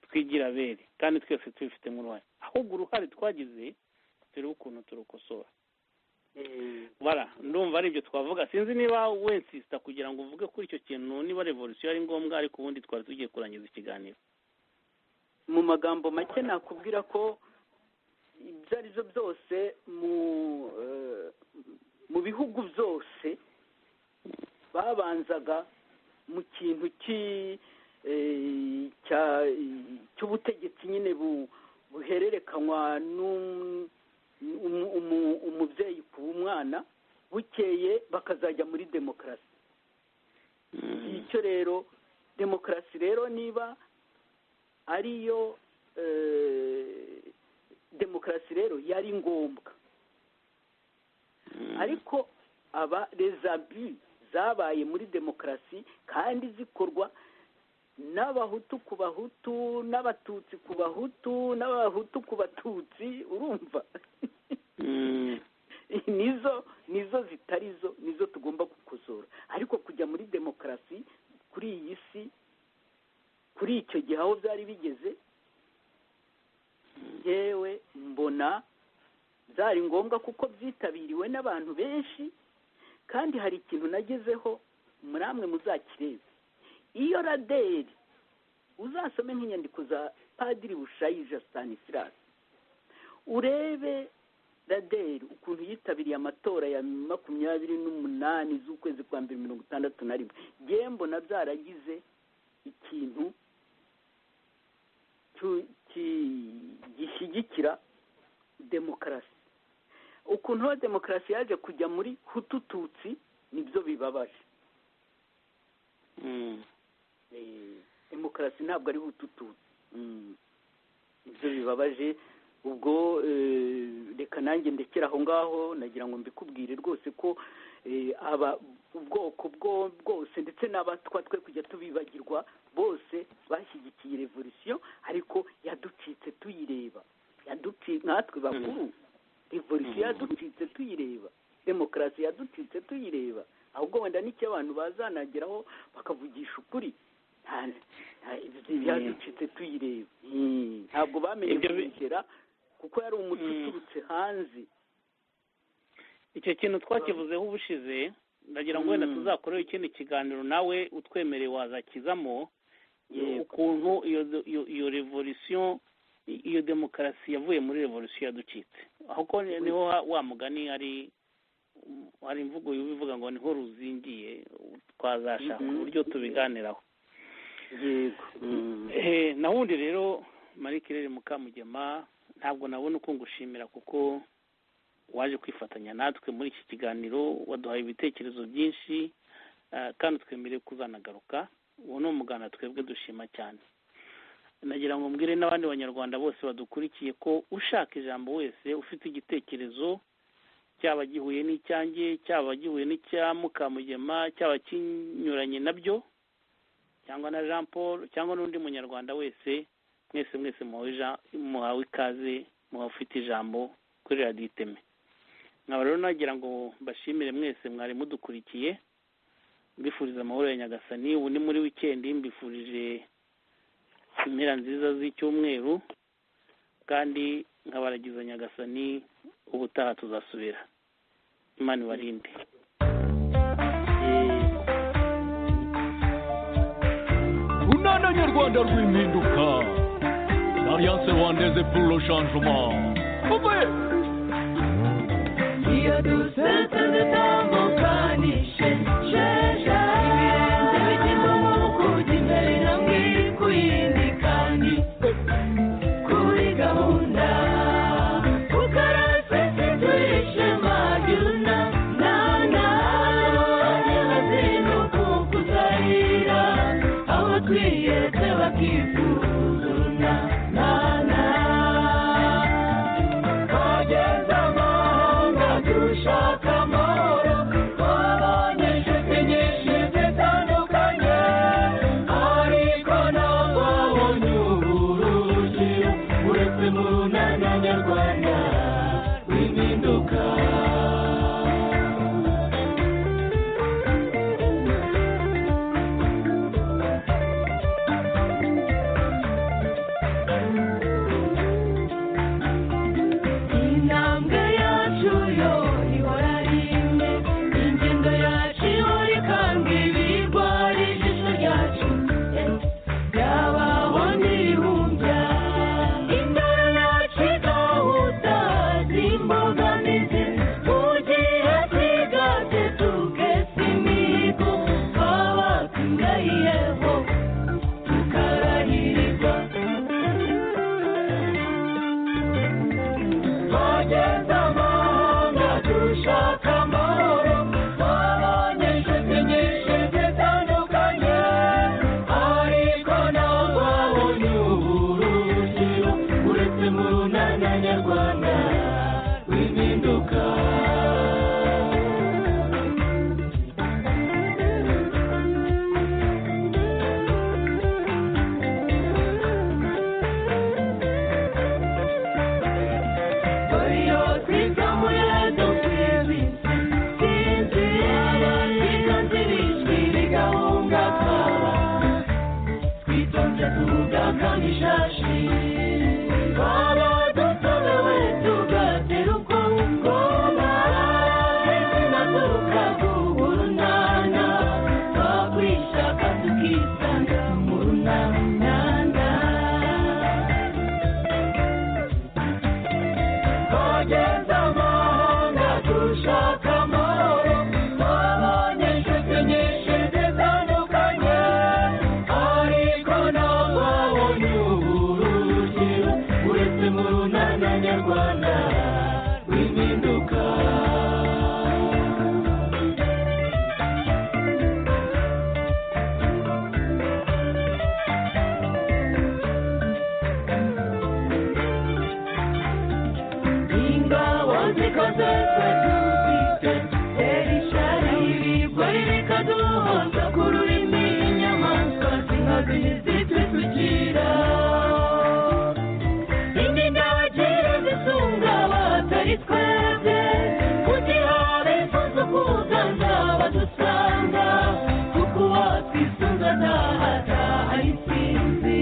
twigira bere, kandi twese tubifitemo uruhare. ahubwo uruhare twagize turebe ukuntu turukosora. ndumva ari ibyo twavuga. sinzi niba wensista kugira ngo uvuge kuri icyo kintu, niba revolution ari ngombwa, ariko ubundi twari tugiye kurangiza ikiganiro. mu magambo make nakubwira ko ibyo ari byo byose mu bihugu byose babanzaga mu kintu cy'ubutegetsi nyine buhererekanywa umubyeyi ku mwana, bukeye bakazajya muri demokarasi. icyo rero demokarasi rero niba ariyo demokarasi rero yari ngombwa, ariko rezabi zabaye muri demokarasi kandi zikorwa n'abahutu ku bahutu, n'abatutsi ku bahutu, n'abahutu ku batutsi. urumva nizo zitari zo, nizo tugomba gukosora. ariko kujya muri demokarasi kuri iyi si, kuri icyo gihe aho byari bigeze, yewe mbona byari ngombwa kuko byitabiriwe n'abantu benshi. kandi hari ikintu nagezeho, muri amwe muzakirebe. iyo raderi uzasome nk'inyandiko za padiri bushayija Stanislas, urebe raderi ukuntu yitabiriye amatora ya 28 z'ukwezi kwa 2061. ngewe mbona byaragize ikintu gishyigikira demokarasi. ukuntu demokarasi yaje kujya muri hutututsi nibyo bibabaje. demokarasi ntabwo ari hutututsi, nibyo bibabaje. ubwo reka nanjye ndekera aho ngaho, nagira ngo mbikubwire rwose ko ubwoko bwose ndetse n'abatwa twe kujya tubibagirwa, bose bashyigikiye revolution, ariko yaducitse tuyireba. natwe bakuru revolution yaducitse tuyireba, demokarasi yaducitse tuyireba. ahubwo wenda n'icyo abantu bazanageraho bakavugisha ukuri, yaducitse tuyireba. ntabwo bamenye kubigera kuko yari umuco uturutse hanze. icyo kintu twakivuzeho ubushize, ndagira ngo wenda tuzakoreho ikindi kiganiro nawe utwemereye wazakizamo ukuntu iyo revolution, iyo demokarasi yavuye muri revolution yaducitse. ahubwo niho wa mugani hari imvugo bivuga ngo niho ruzingiye. twazashaka uburyo tubiganiraho. nahundi rero Marie Claire Mukamugema, ntabwo nabona uko ngushimira kuko waje kwifatanya natwe muri iki kiganiro, waduhaye ibitekerezo byinshi, kandi twemereye kuzanagaruka. uwo ni umuganda twebwe dushima cyane. nagira ngo mbwire n'abandi banyarwanda bose badukurikiye ko ushaka ijambo wese ufite igitekerezo, cyaba gihuye n'icyanjye, cyaba gihuye n'icya Mukamugema, cyaba kinyuranye nabyo, cyangwa na Jean Paul, cyangwa n'undi munyarwanda wese, mwese muhawe ikaze, muhafite ijambo kuri radiyo Iteme. nkaba rero nagira ngo mbashimire mwese mwari mudukurikiye, mbifuriza amahoro ya Nyagasani. ubu ni muri wikendi, mbifurije impera nziza z'icyumweru, kandi nkabaragiza Nyagasani. ubutaha tuzasubira. Imana ibarinde. Unana nyarwanda rw'impinduka, l'Alliance rwandaise pour le changement. iyo dusetse dutambukanishe sheja ibirenze bigenda mu kujya imbere namwe ku yindi, kandi kuri gahunda ukarase siturishe magiruna nana nyabazinuka kuzahira aho twiyetse bakifuzuna nana tuzikoze twe dufite erishari ibigori bikaduhoza ku rurimi inyamaswa zinkazi zitwisukira indi ndabagire zisunga abatari twebwe kugira bifuza kuganza badusanga kuko uwatwisunga ntahataha intsinzi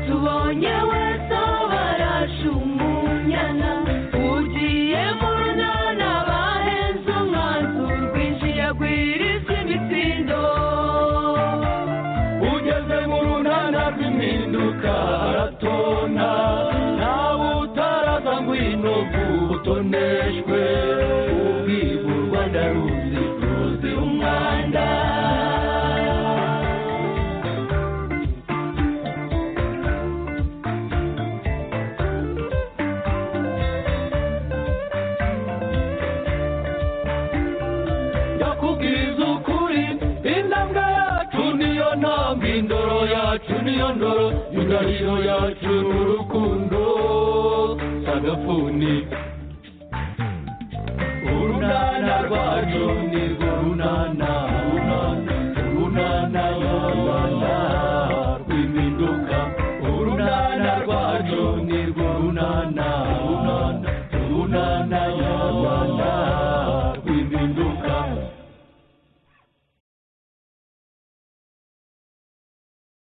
tubonye wese barashe umunyana ugiye mu runana bahenze umwanzu rwinshi yagwiriza imitsindo ugeze mu runana rw'impinduka aratona nawe utaraza ngwino utoneshwe ubwibu u Rwanda ruzira umwanda ndakubwiza ukuri intambwe yacu niyo ntambwe indoro yacu niyo ndoro indahiro yacu n'urukundo sagafuni urunana rwacu nirwo runana